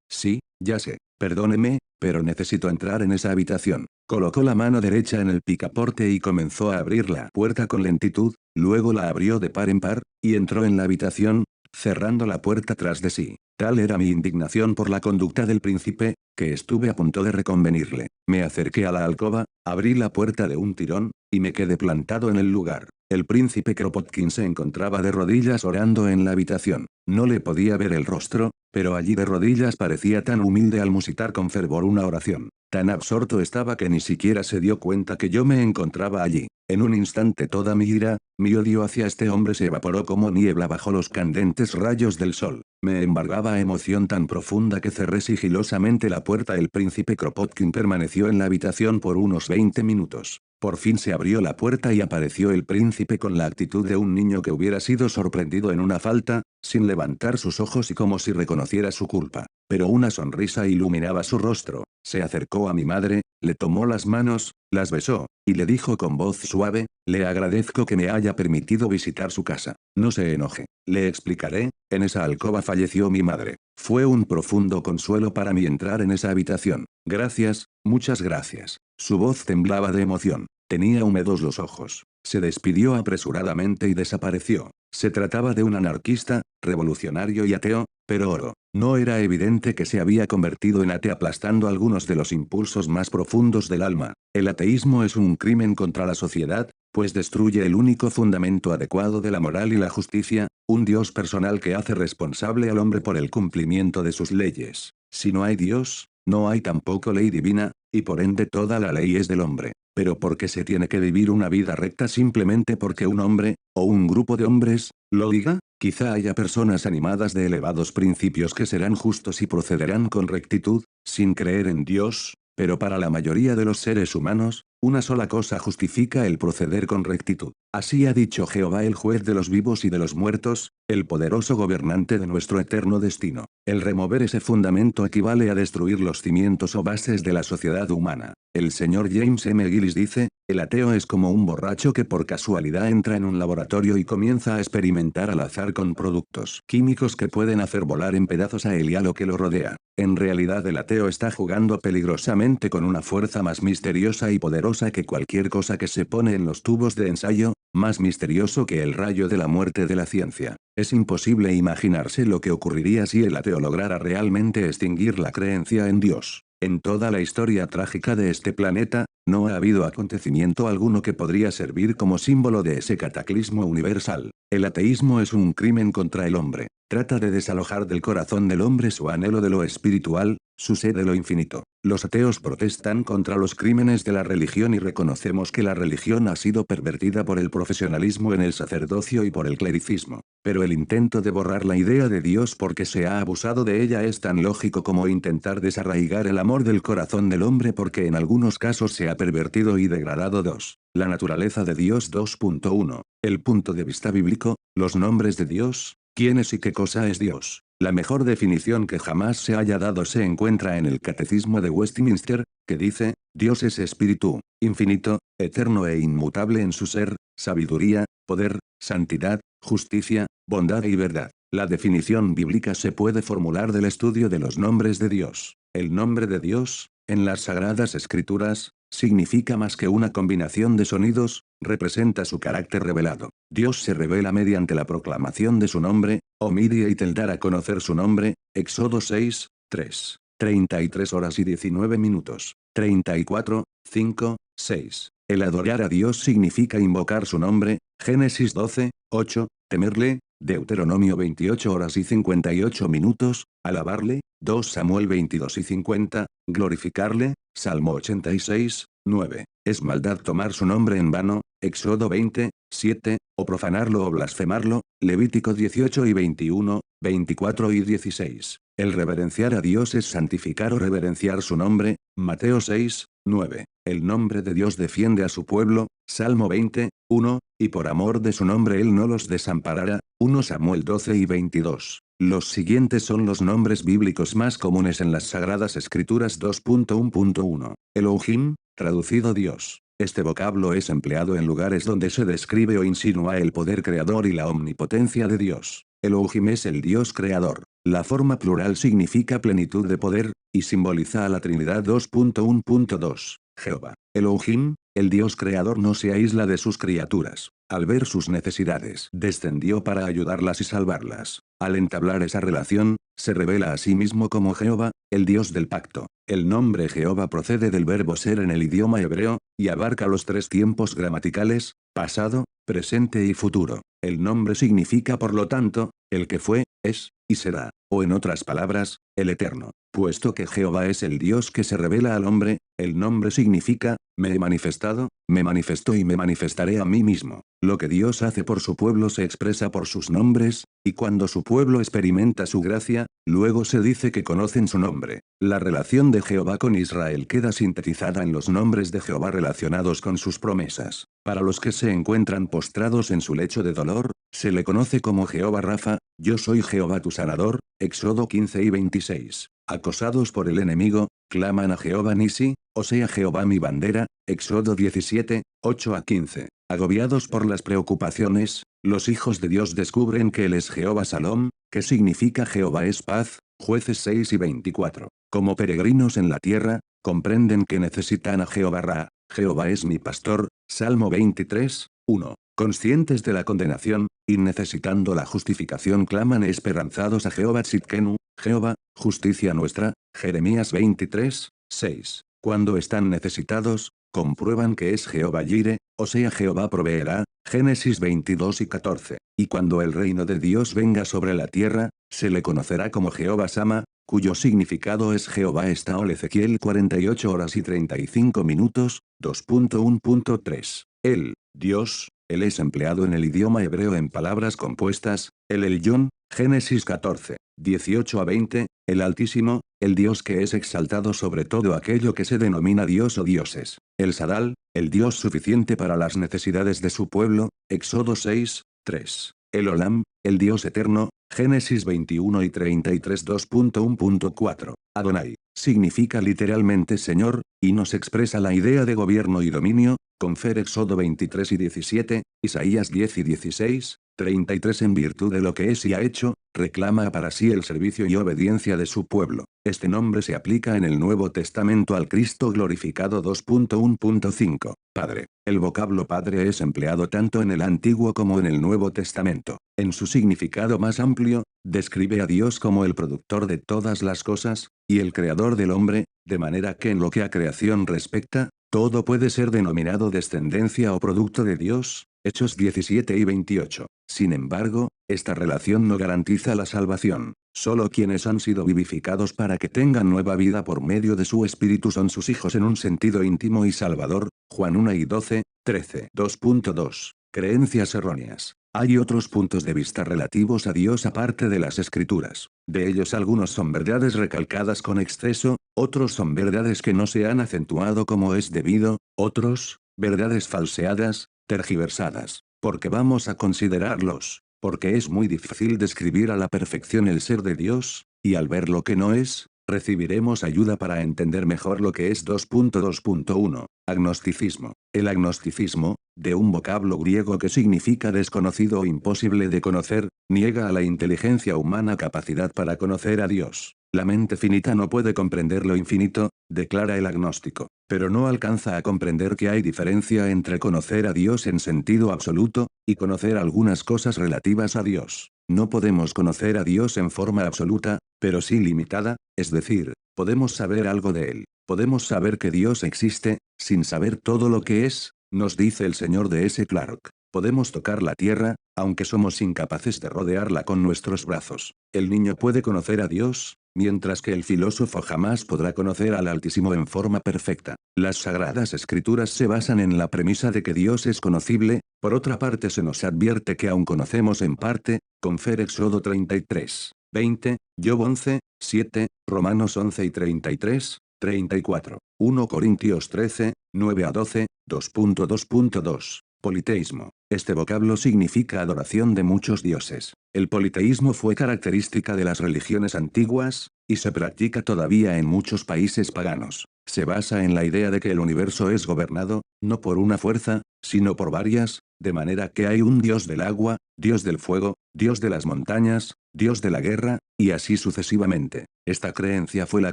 ya sé, perdóneme, pero necesito entrar en esa habitación. Colocó la mano derecha en el picaporte y comenzó a abrir la puerta con lentitud, luego la abrió de par en par, y entró en la habitación, cerrando la puerta tras de sí. Tal era mi indignación por la conducta del príncipe, que estuve a punto de reconvenirle. Me acerqué a la alcoba, abrí la puerta de un tirón, y me quedé plantado en el lugar. El príncipe Kropotkin se encontraba de rodillas orando en la habitación. No le podía ver el rostro, pero allí de rodillas parecía tan humilde al musitar con fervor una oración. Tan absorto estaba que ni siquiera se dio cuenta que yo me encontraba allí. En un instante toda mi ira, mi odio hacia este hombre se evaporó como niebla bajo los candentes rayos del sol. Me embargaba emoción tan profunda que cerré sigilosamente la puerta. El príncipe Kropotkin permaneció en la habitación por unos 20 minutos. Por fin se abrió la puerta y apareció el príncipe con la actitud de un niño que hubiera sido sorprendido en una falta, sin levantar sus ojos y como si reconociera su culpa. Pero una sonrisa iluminaba su rostro. Se acercó a mi madre, le tomó las manos, las besó, y le dijo con voz suave, le agradezco que me haya permitido visitar su casa. No se enoje. Le explicaré, en esa alcoba falleció mi madre. Fue un profundo consuelo para mí entrar en esa habitación. Gracias, muchas gracias. Su voz temblaba de emoción. Tenía húmedos los ojos. Se despidió apresuradamente y desapareció. Se trataba de un anarquista, revolucionario y ateo, pero oro. No era evidente que se había convertido en ateo aplastando algunos de los impulsos más profundos del alma. El ateísmo es un crimen contra la sociedad, pues destruye el único fundamento adecuado de la moral y la justicia, un Dios personal que hace responsable al hombre por el cumplimiento de sus leyes. Si no hay Dios, no hay tampoco ley divina, y por ende toda la ley es del hombre. Pero ¿por qué se tiene que vivir una vida recta simplemente porque un hombre, o un grupo de hombres, lo diga? Quizá haya personas animadas de elevados principios que serán justos y procederán con rectitud, sin creer en Dios, pero para la mayoría de los seres humanos, una sola cosa justifica el proceder con rectitud. Así ha dicho Jehová, el juez de los vivos y de los muertos, el poderoso gobernante de nuestro eterno destino. El remover ese fundamento equivale a destruir los cimientos o bases de la sociedad humana. El señor James M. Gillis dice, el ateo es como un borracho que por casualidad entra en un laboratorio y comienza a experimentar al azar con productos químicos que pueden hacer volar en pedazos a él y a lo que lo rodea. En realidad el ateo está jugando peligrosamente con una fuerza más misteriosa y poderosa que cualquier cosa que se pone en los tubos de ensayo, más misterioso que el rayo de la muerte de la ciencia. Es imposible imaginarse lo que ocurriría si el ateo lograra realmente extinguir la creencia en Dios. En toda la historia trágica de este planeta, no ha habido acontecimiento alguno que podría servir como símbolo de ese cataclismo universal. El ateísmo es un crimen contra el hombre. Trata de desalojar del corazón del hombre su anhelo de lo espiritual, su sed de lo infinito. Los ateos protestan contra los crímenes de la religión y reconocemos que la religión ha sido pervertida por el profesionalismo en el sacerdocio y por el clericismo. Pero el intento de borrar la idea de Dios porque se ha abusado de ella es tan lógico como intentar desarraigar el amor del corazón del hombre porque en algunos casos se ha pervertido y degradado. 2. La naturaleza de Dios. 2.1. El punto de vista bíblico, los nombres de Dios, quién es y qué cosa es Dios. La mejor definición que jamás se haya dado se encuentra en el Catecismo de Westminster, que dice, Dios es espíritu, infinito, eterno e inmutable en su ser, sabiduría, poder, santidad, justicia, bondad y verdad. La definición bíblica se puede formular del estudio de los nombres de Dios. El nombre de Dios, en las Sagradas Escrituras, significa más que una combinación de sonidos, representa su carácter revelado. Dios se revela mediante la proclamación de su nombre, Omidia y el dar a conocer su nombre, Éxodo 6, 3. 33 horas y 19 minutos. 34, 5, 6. El adorar a Dios significa invocar su nombre, Génesis 12, 8, temerle, Deuteronomio 28 horas y 58 minutos, alabarle, 2 Samuel 22 y 50, glorificarle, Salmo 86, 9. Es maldad tomar su nombre en vano, Éxodo 20, 7, o profanarlo o blasfemarlo, Levítico 18 y 21, 24 y 16. El reverenciar a Dios es santificar o reverenciar su nombre, Mateo 6, 9. El nombre de Dios defiende a su pueblo, Salmo 20, 1, y por amor de su nombre Él no los desamparará, 1 Samuel 12 y 22. Los siguientes son los nombres bíblicos más comunes en las Sagradas Escrituras. 2.1.1. Elohim, traducido Dios. Este vocablo es empleado en lugares donde se describe o insinúa el poder creador y la omnipotencia de Dios. Elohim es el Dios creador. La forma plural significa plenitud de poder, y simboliza a la Trinidad. 2.1.2. Jehová. Elohim, el Dios creador no se aísla de sus criaturas. Al ver sus necesidades, descendió para ayudarlas y salvarlas. Al entablar esa relación, se revela a sí mismo como Jehová, el Dios del pacto. El nombre Jehová procede del verbo ser en el idioma hebreo, y abarca los tres tiempos gramaticales, pasado, presente y futuro. El nombre significa por lo tanto, el que fue, es, y será, o en otras palabras, el eterno. Puesto que Jehová es el Dios que se revela al hombre, el nombre significa, me he manifestado, me manifestó y me manifestaré a mí mismo. Lo que Dios hace por su pueblo se expresa por sus nombres, y cuando su pueblo experimenta su gracia, luego se dice que conocen su nombre. La relación de Jehová con Israel queda sintetizada en los nombres de Jehová relacionados con sus promesas. Para los que se encuentran postrados en su lecho de dolor, se le conoce como Jehová Rafa, yo soy Jehová tu sanador, Éxodo 15 y 26. Acosados por el enemigo, claman a Jehová Nisi, o sea Jehová mi bandera, Éxodo 17, 8 a 15. Agobiados por las preocupaciones, los hijos de Dios descubren que Él es Jehová Salom, que significa Jehová es paz, Jueces 6 y 24. Como peregrinos en la tierra, comprenden que necesitan a Jehová Ra, Jehová es mi pastor, Salmo 23, 1. Conscientes de la condenación, y necesitando la justificación claman esperanzados a Jehová Tzidkenu, Jehová, justicia nuestra, Jeremías 23, 6. Cuando están necesitados, comprueban que es Jehová Yire, o sea Jehová proveerá, Génesis 22 y 14. Y cuando el reino de Dios venga sobre la tierra, se le conocerá como Jehová Sama, cuyo significado es Jehová está o Ezequiel 48 horas y 35 minutos, 2.1.3. El, Dios, él es empleado en el idioma hebreo en palabras compuestas, el Elyon, Génesis 14, 18 a 20, el Altísimo, el Dios que es exaltado sobre todo aquello que se denomina Dios o dioses, el Sadal, el Dios suficiente para las necesidades de su pueblo, Éxodo 6, 3. El Olam, el Dios eterno, Génesis 21 y 33 2.1.4. Adonai, significa literalmente Señor, y nos expresa la idea de gobierno y dominio, confer Éxodo 23 y 17, Isaías 10 y 16, 33 en virtud de lo que es y ha hecho, reclama para sí el servicio y obediencia de su pueblo. Este nombre se aplica en el Nuevo Testamento al Cristo glorificado 2.1.5. Padre. El vocablo Padre es empleado tanto en el Antiguo como en el Nuevo Testamento. En su significado más amplio, describe a Dios como el productor de todas las cosas, y el creador del hombre, de manera que en lo que a creación respecta, todo puede ser denominado descendencia o producto de Dios, Hechos 17 y 28. Sin embargo, esta relación no garantiza la salvación. Solo quienes han sido vivificados para que tengan nueva vida por medio de su Espíritu son sus hijos en un sentido íntimo y salvador, Juan 1 y 12, 13. 2.2. Creencias erróneas. Hay otros puntos de vista relativos a Dios aparte de las Escrituras. De ellos algunos son verdades recalcadas con exceso, otros son verdades que no se han acentuado como es debido, otros, verdades falseadas, tergiversadas. Porque vamos a considerarlos, porque es muy difícil describir a la perfección el ser de Dios, y al ver lo que no es, recibiremos ayuda para entender mejor lo que es 2.2.1. Agnosticismo. El agnosticismo, de un vocablo griego que significa desconocido o imposible de conocer, niega a la inteligencia humana capacidad para conocer a Dios. La mente finita no puede comprender lo infinito, declara el agnóstico, pero no alcanza a comprender que hay diferencia entre conocer a Dios en sentido absoluto, y conocer algunas cosas relativas a Dios. No podemos conocer a Dios en forma absoluta, pero sí limitada, es decir, podemos saber algo de Él. Podemos saber que Dios existe, sin saber todo lo que es, nos dice el señor D. S. Clark. Podemos tocar la tierra, aunque somos incapaces de rodearla con nuestros brazos. El niño puede conocer a Dios, mientras que el filósofo jamás podrá conocer al Altísimo en forma perfecta. Las Sagradas Escrituras se basan en la premisa de que Dios es conocible, por otra parte se nos advierte que aun conocemos en parte, confer Éxodo 33, 20, Job 11, 7, Romanos 11 y 33, 34, 1 Corintios 13, 9 a 12, 2.2.2. Politeísmo. Este vocablo significa adoración de muchos dioses. El politeísmo fue característica de las religiones antiguas, y se practica todavía en muchos países paganos. Se basa en la idea de que el universo es gobernado, no por una fuerza, sino por varias, de manera que hay un dios del agua, dios del fuego, dios de las montañas, dios de la guerra, y así sucesivamente. Esta creencia fue la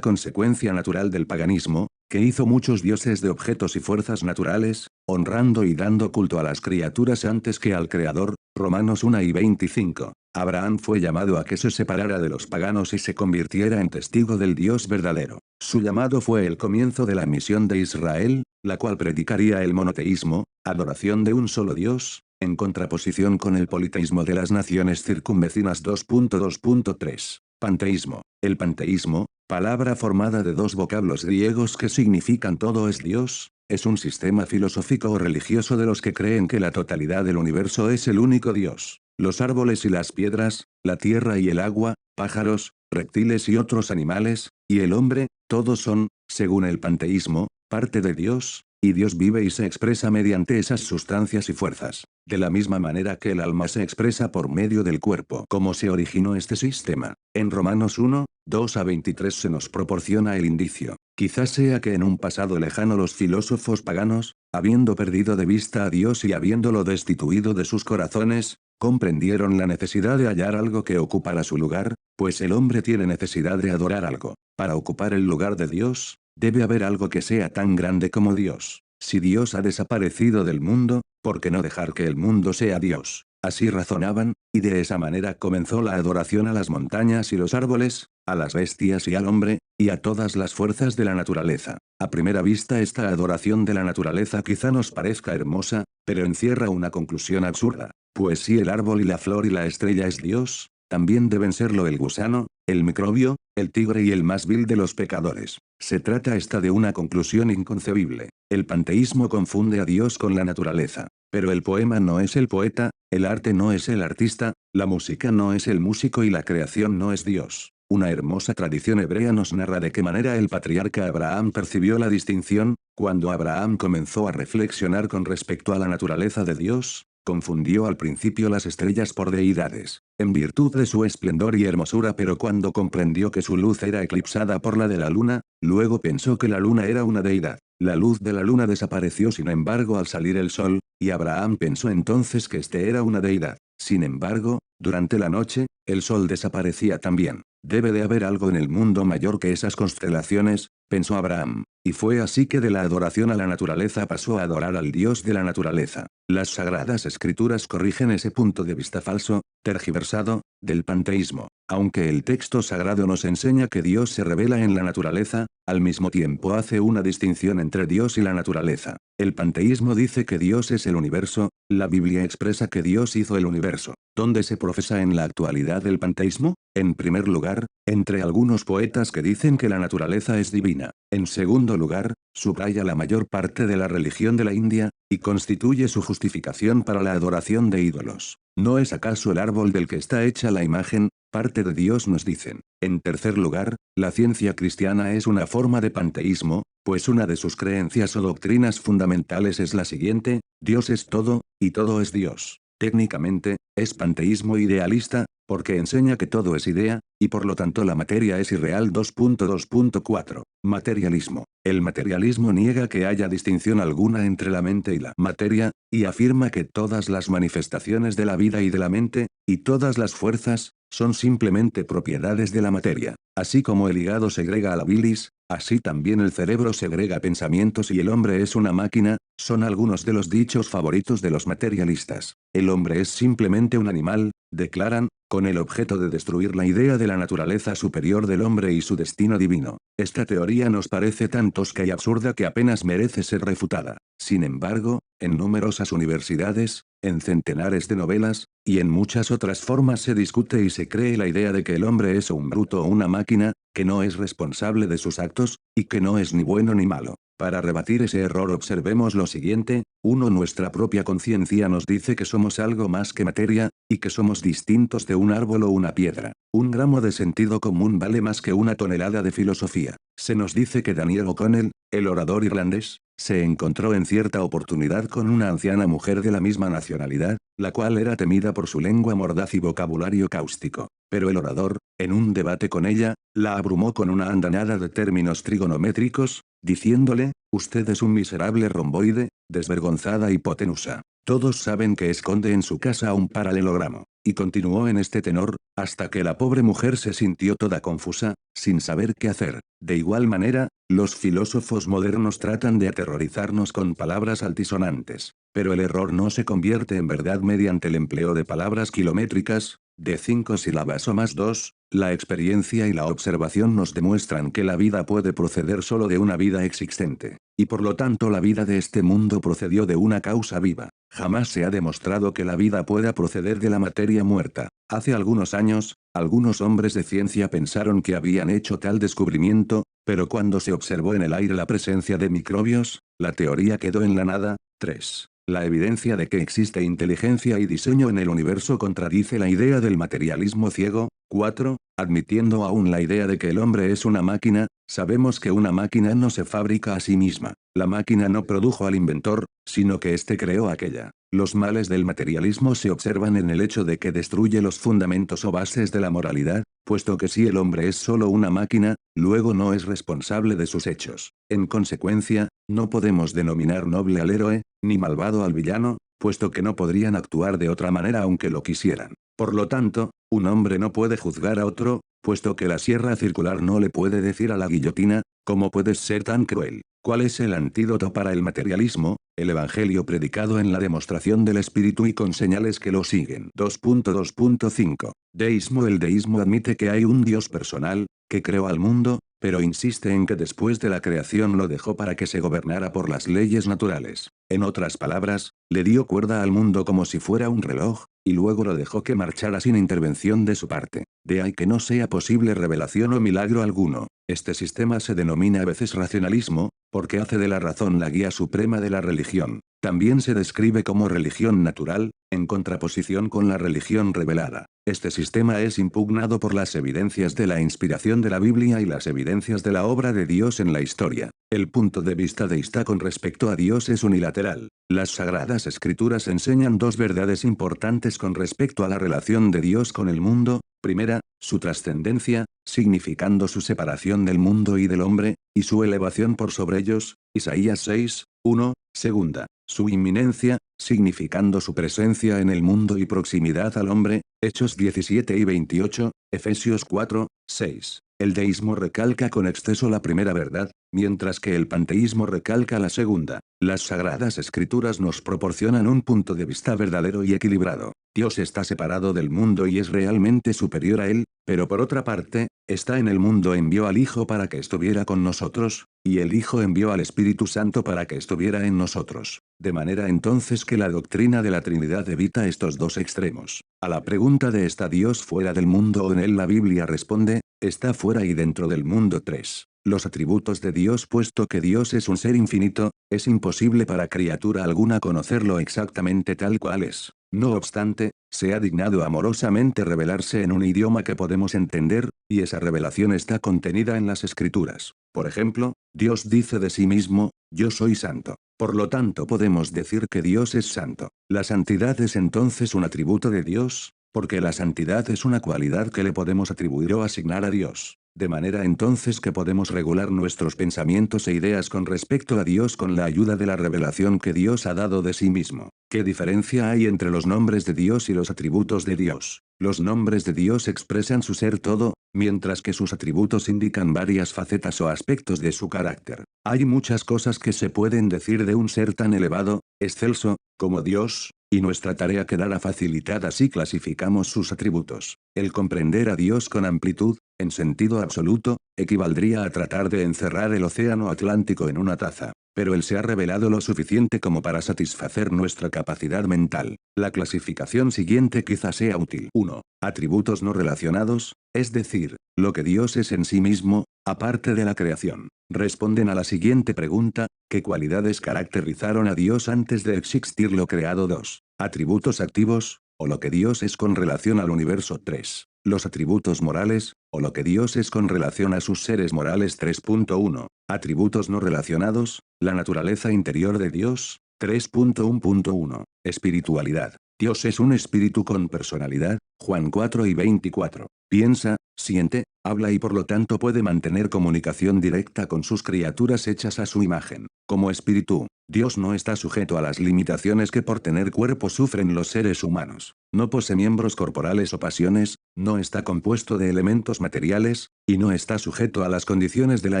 consecuencia natural del paganismo, que hizo muchos dioses de objetos y fuerzas naturales, honrando y dando culto a las criaturas antes que al Creador, Romanos 1 y 25. Abraham fue llamado a que se separara de los paganos y se convirtiera en testigo del Dios verdadero. Su llamado fue el comienzo de la misión de Israel, la cual predicaría el monoteísmo, adoración de un solo Dios, en contraposición con el politeísmo de las naciones circunvecinas 2.2.3. Panteísmo. El panteísmo, palabra formada de dos vocablos griegos que significan todo es Dios, es un sistema filosófico o religioso de los que creen que la totalidad del universo es el único Dios. Los árboles y las piedras, la tierra y el agua, pájaros, reptiles y otros animales, y el hombre, todos son, según el panteísmo, parte de Dios, y Dios vive y se expresa mediante esas sustancias y fuerzas. De la misma manera que el alma se expresa por medio del cuerpo. ¿Cómo se originó este sistema? En Romanos 1, 2 a 23 se nos proporciona el indicio. Quizás sea que en un pasado lejano los filósofos paganos, habiendo perdido de vista a Dios y habiéndolo destituido de sus corazones, comprendieron la necesidad de hallar algo que ocupara su lugar, pues el hombre tiene necesidad de adorar algo. Para ocupar el lugar de Dios, debe haber algo que sea tan grande como Dios. Si Dios ha desaparecido del mundo, ¿por qué no dejar que el mundo sea Dios? Así razonaban, y de esa manera comenzó la adoración a las montañas y los árboles, a las bestias y al hombre, y a todas las fuerzas de la naturaleza. A primera vista esta adoración de la naturaleza quizá nos parezca hermosa, pero encierra una conclusión absurda. Pues si el árbol y la flor y la estrella es Dios, también deben serlo el gusano, el microbio, el tigre y el más vil de los pecadores. Se trata esta de una conclusión inconcebible. El panteísmo confunde a Dios con la naturaleza. Pero el poema no es el poeta, el arte no es el artista, la música no es el músico y la creación no es Dios. Una hermosa tradición hebrea nos narra de qué manera el patriarca Abraham percibió la distinción. Cuando Abraham comenzó a reflexionar con respecto a la naturaleza de Dios, confundió al principio las estrellas por deidades, en virtud de su esplendor y hermosura, pero cuando comprendió que su luz era eclipsada por la de la luna, luego pensó que la luna era una deidad. La luz de la luna desapareció sin embargo al salir el sol, y Abraham pensó entonces que este era una deidad. Sin embargo, durante la noche, el sol desaparecía también. Debe de haber algo en el mundo mayor que esas constelaciones, pensó Abraham, y fue así que de la adoración a la naturaleza pasó a adorar al Dios de la naturaleza. Las sagradas escrituras corrigen ese punto de vista falso, tergiversado, del panteísmo. Aunque el texto sagrado nos enseña que Dios se revela en la naturaleza, al mismo tiempo hace una distinción entre Dios y la naturaleza. El panteísmo dice que Dios es el universo, la Biblia expresa que Dios hizo el universo. ¿Dónde se profesa en la actualidad el panteísmo? En primer lugar, entre algunos poetas que dicen que la naturaleza es divina. En segundo lugar, subraya la mayor parte de la religión de la India, y constituye su justificación para la adoración de ídolos. ¿No es acaso el árbol del que está hecha la imagen, parte de Dios, nos dicen? En tercer lugar, la ciencia cristiana es una forma de panteísmo, pues una de sus creencias o doctrinas fundamentales es la siguiente: Dios es todo, y todo es Dios. Técnicamente, es panteísmo idealista, porque enseña que todo es idea, y por lo tanto la materia es irreal. 2.2.4. Materialismo. El materialismo niega que haya distinción alguna entre la mente y la materia, y afirma que todas las manifestaciones de la vida y de la mente, y todas las fuerzas, son simplemente propiedades de la materia. Así como el hígado segrega a la bilis, así también el cerebro segrega pensamientos y el hombre es una máquina, son algunos de los dichos favoritos de los materialistas. El hombre es simplemente un animal, declaran, con el objeto de destruir la idea de la naturaleza superior del hombre y su destino divino. Esta teoría nos parece tan tosca y absurda que apenas merece ser refutada. Sin embargo, en numerosas universidades, en centenares de novelas, y en muchas otras formas se discute y se cree la idea de que el hombre es un bruto o una máquina, que no es responsable de sus actos, y que no es ni bueno ni malo. Para rebatir ese error observemos lo siguiente: 1. Nuestra propia conciencia nos dice que somos algo más que materia, y que somos distintos de un árbol o una piedra. Un gramo de sentido común vale más que una tonelada de filosofía. Se nos dice que Daniel O'Connell, el orador irlandés, se encontró en cierta oportunidad con una anciana mujer de la misma nacionalidad, la cual era temida por su lengua mordaz y vocabulario cáustico. Pero el orador, en un debate con ella, la abrumó con una andanada de términos trigonométricos, diciéndole: «Usted es un miserable romboide, desvergonzada hipotenusa. Todos saben que esconde en su casa un paralelogramo». Y continuó en este tenor, hasta que la pobre mujer se sintió toda confusa, sin saber qué hacer. De igual manera, los filósofos modernos tratan de aterrorizarnos con palabras altisonantes. Pero el error no se convierte en verdad mediante el empleo de palabras kilométricas, de 5 sílabas o más. 2. La experiencia y la observación nos demuestran que la vida puede proceder solo de una vida existente, y por lo tanto la vida de este mundo procedió de una causa viva. Jamás se ha demostrado que la vida pueda proceder de la materia muerta. Hace algunos años, algunos hombres de ciencia pensaron que habían hecho tal descubrimiento, pero cuando se observó en el aire la presencia de microbios, la teoría quedó en la nada. 3. La evidencia de que existe inteligencia y diseño en el universo contradice la idea del materialismo ciego. 4. Admitiendo aún la idea de que el hombre es una máquina, sabemos que una máquina no se fabrica a sí misma. La máquina no produjo al inventor, sino que éste creó aquella. Los males del materialismo se observan en el hecho de que destruye los fundamentos o bases de la moralidad, puesto que si el hombre es solo una máquina, luego no es responsable de sus hechos. En consecuencia, no podemos denominar noble al héroe, ni malvado al villano, puesto que no podrían actuar de otra manera aunque lo quisieran. Por lo tanto, un hombre no puede juzgar a otro, puesto que la sierra circular no le puede decir a la guillotina: «¿Cómo puedes ser tan cruel?». ¿Cuál es el antídoto para el materialismo? El evangelio predicado en la demostración del espíritu y con señales que lo siguen. 2.2.5. Deísmo. El deísmo admite que hay un Dios personal, que creó al mundo, pero insiste en que después de la creación lo dejó para que se gobernara por las leyes naturales. En otras palabras, le dio cuerda al mundo como si fuera un reloj, y luego lo dejó que marchara sin intervención de su parte. De ahí que no sea posible revelación o milagro alguno. Este sistema se denomina a veces racionalismo, porque hace de la razón la guía suprema de la religión. También se describe como religión natural, en contraposición con la religión revelada. Este sistema es impugnado por las evidencias de la inspiración de la Biblia y las evidencias de la obra de Dios en la historia. El punto de vista deísta con respecto a Dios es unilateral. Las Sagradas Escrituras enseñan dos verdades importantes con respecto a la relación de Dios con el mundo. Primera, su trascendencia, significando su separación del mundo y del hombre, y su elevación por sobre ellos, Isaías 6, 1. Segunda, su inminencia, significando su presencia en el mundo y proximidad al hombre, Hechos 17 y 28, Efesios 4, 6. El deísmo recalca con exceso la primera verdad, mientras que el panteísmo recalca la segunda. Las Sagradas Escrituras nos proporcionan un punto de vista verdadero y equilibrado. Dios está separado del mundo y es realmente superior a él, pero por otra parte, está en el mundo, envió al Hijo para que estuviera con nosotros, y el Hijo envió al Espíritu Santo para que estuviera en nosotros. De manera entonces que la doctrina de la Trinidad evita estos dos extremos. A la pregunta de ¿está Dios fuera del mundo o en él? La Biblia responde, está fuera y dentro del mundo. 3. Los atributos de Dios. Puesto que Dios es un ser infinito, es imposible para criatura alguna conocerlo exactamente tal cual es. No obstante, se ha dignado amorosamente revelarse en un idioma que podemos entender, y esa revelación está contenida en las Escrituras. Por ejemplo, Dios dice de sí mismo, yo soy santo. Por lo tanto podemos decir que Dios es santo. La santidad es entonces un atributo de Dios, porque la santidad es una cualidad que le podemos atribuir o asignar a Dios. De manera entonces que podemos regular nuestros pensamientos e ideas con respecto a Dios con la ayuda de la revelación que Dios ha dado de sí mismo. ¿Qué diferencia hay entre los nombres de Dios y los atributos de Dios? Los nombres de Dios expresan su ser todo, mientras que sus atributos indican varias facetas o aspectos de su carácter. Hay muchas cosas que se pueden decir de un ser tan elevado, excelso, como Dios, y nuestra tarea quedará facilitada si clasificamos sus atributos. El comprender a Dios con amplitud, en sentido absoluto, equivaldría a tratar de encerrar el océano Atlántico en una taza. Pero él se ha revelado lo suficiente como para satisfacer nuestra capacidad mental. La clasificación siguiente quizá sea útil. 1. Atributos no relacionados, es decir, lo que Dios es en sí mismo, aparte de la creación. Responden a la siguiente pregunta, ¿qué cualidades caracterizaron a Dios antes de existir lo creado? 2. Atributos activos, o lo que Dios es con relación al universo. 3. Los atributos morales, o lo que Dios es con relación a sus seres morales. 3.1. Atributos no relacionados, la naturaleza interior de Dios. 3.1.1. Espiritualidad. Dios es un espíritu con personalidad, Juan 4 y 24. Piensa, siente, habla y por lo tanto puede mantener comunicación directa con sus criaturas hechas a su imagen. Como espíritu, Dios no está sujeto a las limitaciones que por tener cuerpo sufren los seres humanos. No posee miembros corporales o pasiones, no está compuesto de elementos materiales, y no está sujeto a las condiciones de la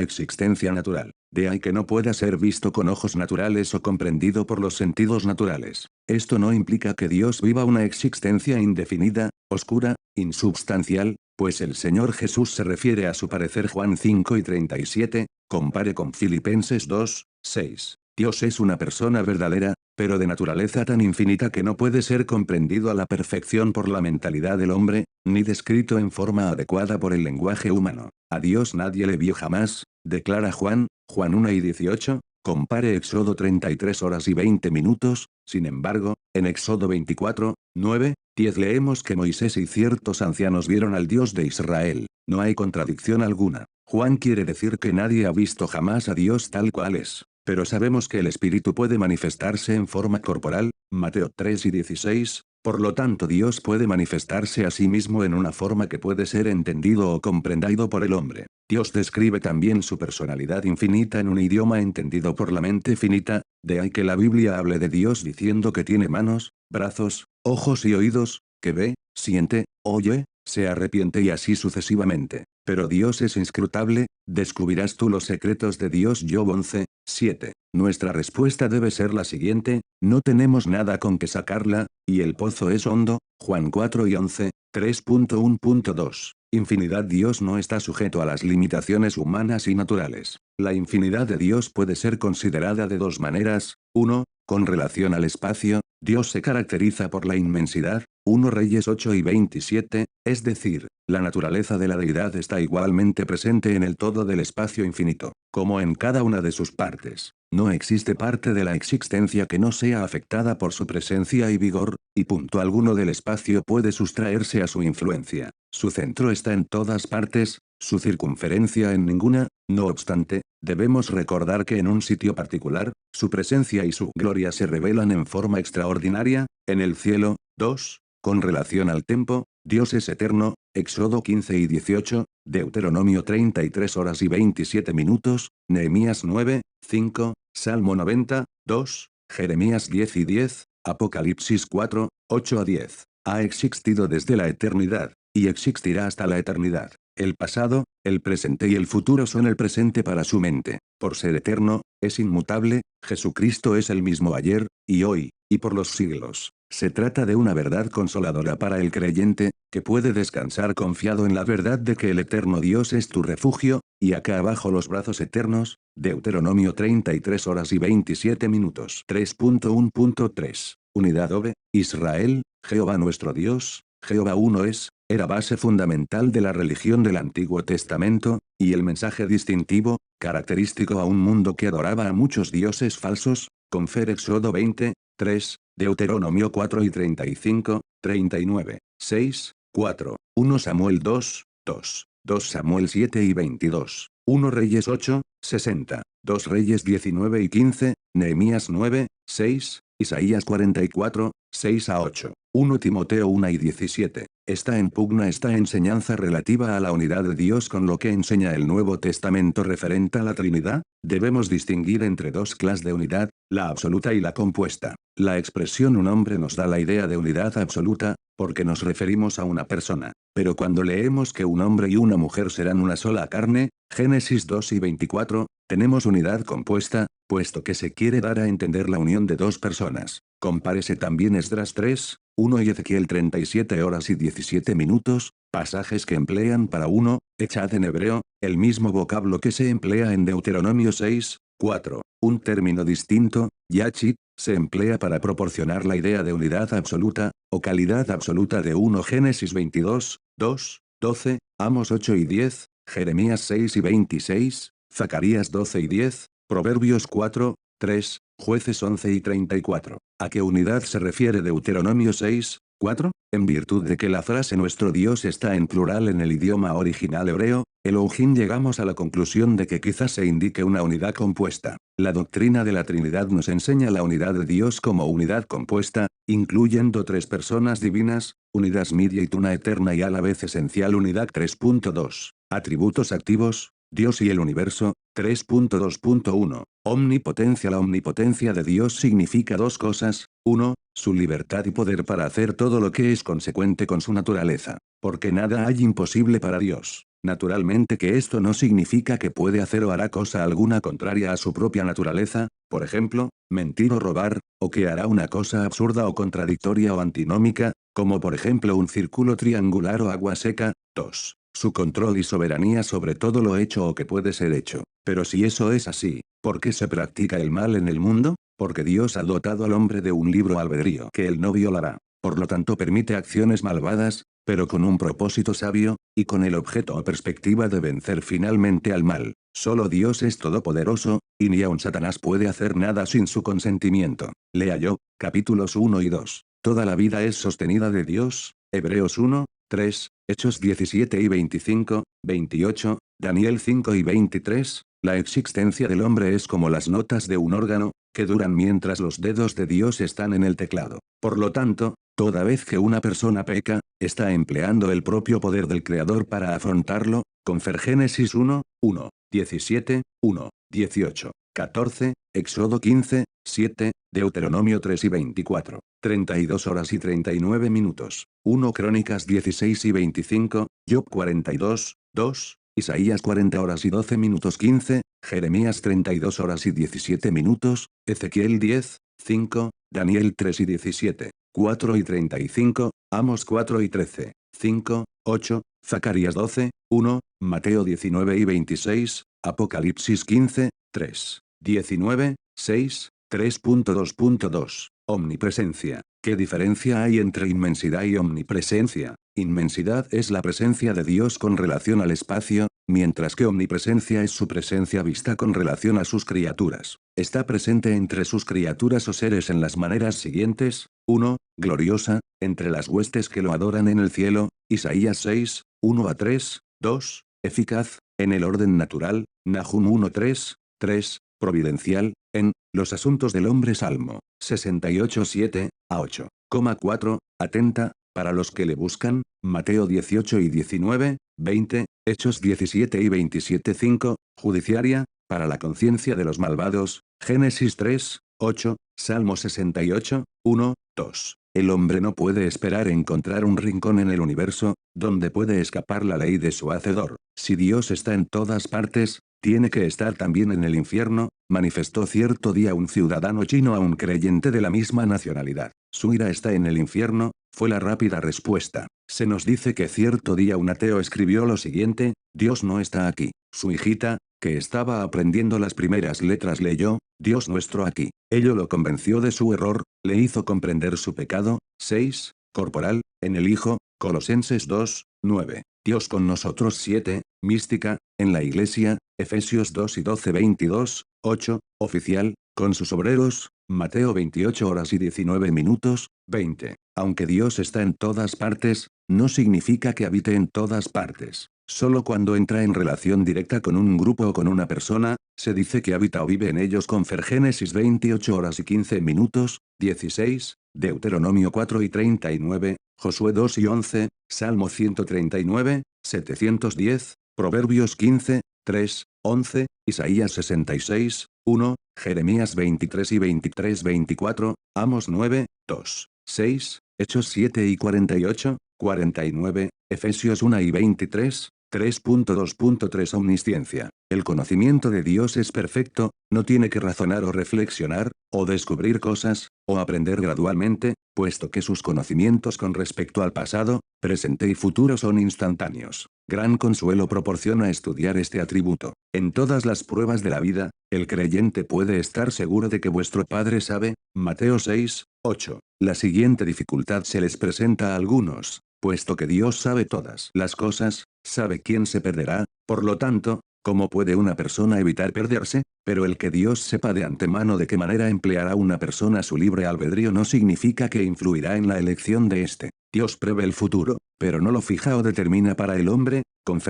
existencia natural. De ahí que no pueda ser visto con ojos naturales o comprendido por los sentidos naturales. Esto no implica que Dios viva una existencia indefinida, oscura, insubstancial, pues el Señor Jesús se refiere a su parecer Juan 5 y 37, compare con Filipenses 2, 6. Dios es una persona verdadera, pero de naturaleza tan infinita que no puede ser comprendido a la perfección por la mentalidad del hombre, ni descrito en forma adecuada por el lenguaje humano. A Dios nadie le vio jamás, declara Juan 1 y 18, compare Éxodo 33 horas y 20 minutos, sin embargo, en Éxodo 24, 9, 10 leemos que Moisés y ciertos ancianos vieron al Dios de Israel. No hay contradicción alguna. Juan quiere decir que nadie ha visto jamás a Dios tal cual es. Pero sabemos que el Espíritu puede manifestarse en forma corporal, Mateo 3 y 16, por lo tanto Dios puede manifestarse a sí mismo en una forma que puede ser entendido o comprendido por el hombre. Dios describe también su personalidad infinita en un idioma entendido por la mente finita, de ahí que la Biblia hable de Dios diciendo que tiene manos, brazos, ojos y oídos, que ve, siente, oye, se arrepiente y así sucesivamente. Pero Dios es inscrutable, ¿descubrirás tú los secretos de Dios? Job 11, 7. Nuestra respuesta debe ser la siguiente, no tenemos nada con que sacarla, y el pozo es hondo, Juan 4 y 11, 3.1.2. Infinidad. Dios no está sujeto a las limitaciones humanas y naturales. La infinidad de Dios puede ser considerada de dos maneras, 1. Con relación al espacio, Dios se caracteriza por la inmensidad, 1 Reyes 8 y 27, es decir, la naturaleza de la deidad está igualmente presente en el todo del espacio infinito, como en cada una de sus partes. No existe parte de la existencia que no sea afectada por su presencia y vigor, y punto alguno del espacio puede sustraerse a su influencia. Su centro está en todas partes, su circunferencia en ninguna. No obstante, debemos recordar que en un sitio particular, su presencia y su gloria se revelan en forma extraordinaria, en el cielo. 2. Con relación al tiempo, Dios es eterno, Éxodo 15 y 18, Deuteronomio 33 horas y 27 minutos, Nehemías 9, 5, Salmo 90, 2, Jeremías 10 y 10, Apocalipsis 4, 8 a 10. Ha existido desde la eternidad, y existirá hasta la eternidad. El pasado, el presente y el futuro son el presente para su mente. Por ser eterno, es inmutable, Jesucristo es el mismo ayer, y hoy, y por los siglos. Se trata de una verdad consoladora para el creyente, que puede descansar confiado en la verdad de que el eterno Dios es tu refugio, y acá abajo los brazos eternos, Deuteronomio 33 horas y 27 minutos. 3.1.3. Unidad OVE, Israel, Jehová nuestro Dios, Jehová uno es, era base fundamental de la religión del Antiguo Testamento, y el mensaje distintivo, característico a un mundo que adoraba a muchos dioses falsos, confer Éxodo 20, 3, Deuteronomio 4 y 35, 39, 6, 4, 1 Samuel 2, 2, 2 Samuel 7 y 22, 1 Reyes 8, 60, 2 Reyes 19 y 15, Nehemías 9, 6, Isaías 44, 6 a 8, 1 Timoteo 1 y 17. Está en pugna esta enseñanza relativa a la unidad de Dios con lo que enseña el Nuevo Testamento referente a la Trinidad. Debemos distinguir entre dos clases de unidad, la absoluta y la compuesta. La expresión un hombre nos da la idea de unidad absoluta, porque nos referimos a una persona. Pero cuando leemos que un hombre y una mujer serán una sola carne, Génesis 2 y 24, tenemos unidad compuesta, puesto que se quiere dar a entender la unión de dos personas. Compárese también Esdras 3, 1 y Ezequiel 37 horas y 17 minutos, pasajes que emplean para uno, echad en hebreo, el mismo vocablo que se emplea en Deuteronomio 6, 4. Un término distinto, yachit, se emplea para proporcionar la idea de unidad absoluta, o calidad absoluta de uno Génesis 22, 2, 12, Amos 8 y 10, Jeremías 6 y 26, Zacarías 12 y 10, Proverbios 4, 3, Jueces 11 y 34. ¿A qué unidad se refiere Deuteronomio 6, 4? En virtud de que la frase nuestro Dios está en plural en el idioma original hebreo, Elohim, llegamos a la conclusión de que quizás se indique una unidad compuesta. La doctrina de la Trinidad nos enseña la unidad de Dios como unidad compuesta, incluyendo tres personas divinas, unidas media y tuna eterna y a la vez esencial unidad. 3.2. Atributos activos, Dios y el universo. 3.2.1. Omnipotencia. La omnipotencia de Dios significa dos cosas: 1, su libertad y poder para hacer todo lo que es consecuente con su naturaleza. Porque nada hay imposible para Dios. Naturalmente que esto no significa que puede hacer o hará cosa alguna contraria a su propia naturaleza, por ejemplo, mentir o robar, o que hará una cosa absurda o contradictoria o antinómica, como por ejemplo un círculo triangular o agua seca. 2. Su control y soberanía sobre todo lo hecho o que puede ser hecho. Pero si eso es así, ¿por qué se practica el mal en el mundo? Porque Dios ha dotado al hombre de un libre albedrío que él no violará. Por lo tanto permite acciones malvadas, pero con un propósito sabio, y con el objeto o perspectiva de vencer finalmente al mal. Solo Dios es todopoderoso, y ni aun Satanás puede hacer nada sin su consentimiento. Lea Job, capítulos 1 y 2. Toda la vida es sostenida de Dios, Hebreos 1, 3, Hechos 17 y 25, 28, Daniel 5 y 23, la existencia del hombre es como las notas de un órgano, que duran mientras los dedos de Dios están en el teclado. Por lo tanto, toda vez que una persona peca, está empleando el propio poder del Creador para afrontarlo. Confer Génesis 1, 1, 17, 1, 18, 14, Éxodo 15, 7, Deuteronomio 3 y 24, 32 horas y 39 minutos, 1 Crónicas 16 y 25, Job 42, 2, Isaías 40 horas y 12 minutos 15, Jeremías 32 horas y 17 minutos, Ezequiel 10, 5, Daniel 3 y 17, 4 y 35, Amos 4 y 13, 5, 8, Zacarías 12, 1, Mateo 19 y 26, Apocalipsis 15, 3, 19, 6, 3.2.2. Omnipresencia. ¿Qué diferencia hay entre inmensidad y omnipresencia? Inmensidad es la presencia de Dios con relación al espacio, mientras que omnipresencia es su presencia vista con relación a sus criaturas. Está presente entre sus criaturas o seres en las maneras siguientes: 1. Gloriosa, entre las huestes que lo adoran en el cielo, Isaías 6, 1 a 3, 2. Eficaz, en el orden natural, Nahum 1, 3, 3. Providencial, en los asuntos del hombre, Salmo 68, 7 a 8,4. Atenta, para los que le buscan, Mateo 18 y 19, 20, Hechos 17 y 27, 5, judiciaria, para la conciencia de los malvados, Génesis 3, 8, Salmo 68, 1, 2. El hombre no puede esperar encontrar un rincón en el universo, donde puede escapar la ley de su hacedor. Si Dios está en todas partes, tiene que estar también en el infierno, manifestó cierto día un ciudadano chino a un creyente de la misma nacionalidad. ¿Su ira está en el infierno?, fue la rápida respuesta. Se nos dice que cierto día un ateo escribió lo siguiente: Dios no está aquí. Su hijita, que estaba aprendiendo las primeras letras, leyó: Dios nuestro aquí. Ello lo convenció de su error, le hizo comprender su pecado. 6. Corporal, en el Hijo, Colosenses 2, 9. Dios con nosotros. 7. Mística, en la Iglesia, Efesios 2 y 12, 22, 8. Oficial, con sus obreros, Mateo 28 horas y 19 minutos, 20. Aunque Dios está en todas partes, no significa que habite en todas partes. Solo cuando entra en relación directa con un grupo o con una persona, se dice que habita o vive en ellos. Génesis 28 horas y 15 minutos, 16, Deuteronomio 4 y 39, Josué 2 y 11, Salmo 139, 710, Proverbios 15, 3, 11, Isaías 66, 1, Jeremías 23 y 23, 24, Amos 9, 2, 6, Hechos 7 y 48, 49, Efesios 1 y 23, 3.2.3. Omnisciencia. El conocimiento de Dios es perfecto, no tiene que razonar o reflexionar, o descubrir cosas, o aprender gradualmente, puesto que sus conocimientos con respecto al pasado, presente y futuro son instantáneos. Gran consuelo proporciona estudiar este atributo. En todas las pruebas de la vida, el creyente puede estar seguro de que vuestro Padre sabe, Mateo 6, 8. La siguiente dificultad se les presenta a algunos: puesto que Dios sabe todas las cosas, sabe quién se perderá, por lo tanto, ¿cómo puede una persona evitar perderse? Pero el que Dios sepa de antemano de qué manera empleará una persona su libre albedrío no significa que influirá en la elección de éste. Dios prevé el futuro, pero no lo fija o determina para el hombre.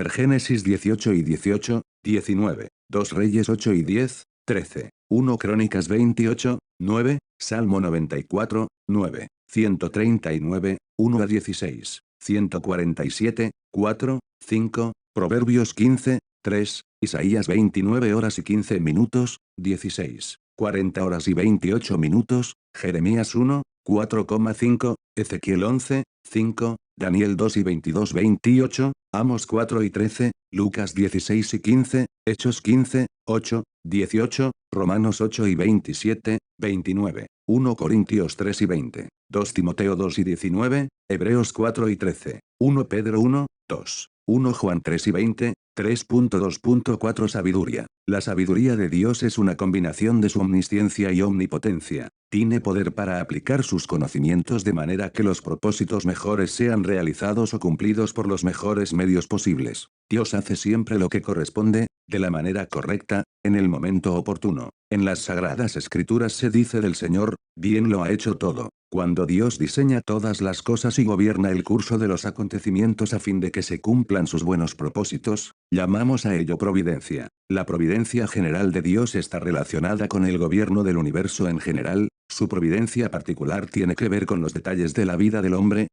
Génesis 18 y 18, 19, 2 Reyes 8 y 10, 13, 1 Crónicas 28, 9, Salmo 94, 9, 139, 1 a 16, 147, 4, 5, Proverbios 15, 3, Isaías 29 horas y 15 minutos, 16, 40 horas y 28 minutos, Jeremías 1, 4,5, Ezequiel 11, 5, Daniel 2 y 22, 28, Amos 4 y 13, Lucas 16 y 15, Hechos 15, 8, 18, Romanos 8 y 27, 29, 1 Corintios 3 y 20, 2 Timoteo 2 y 19, Hebreos 4 y 13, 1 Pedro 1, 2, 1 Juan 3 y 20, 3.2.4. Sabiduría. La sabiduría de Dios es una combinación de su omnisciencia y omnipotencia. Tiene poder para aplicar sus conocimientos de manera que los propósitos mejores sean realizados o cumplidos por los mejores medios posibles. Dios hace siempre lo que corresponde, de la manera correcta, en el momento oportuno. En las Sagradas Escrituras se dice del Señor: bien lo ha hecho todo. Cuando Dios diseña todas las cosas y gobierna el curso de los acontecimientos a fin de que se cumplan sus buenos propósitos, llamamos a ello providencia. La providencia general de Dios está relacionada con el gobierno del universo en general. Su providencia particular tiene que ver con los detalles de la vida del hombre.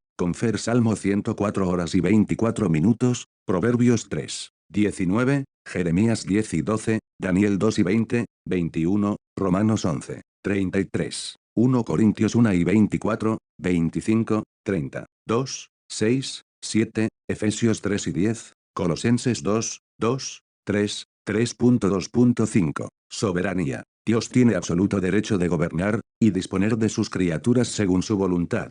Salmo 104 horas y 24 minutos, Proverbios 3, 19, Jeremías 10 y 12, Daniel 2 y 20, 21, Romanos 11, 33, 1 Corintios 1 y 24, 25, 30, 2, 6, 7, Efesios 3 y 10, Colosenses 2, 2, 3, 3.2.5. Soberanía. Dios tiene absoluto derecho de gobernar y disponer de sus criaturas según su voluntad.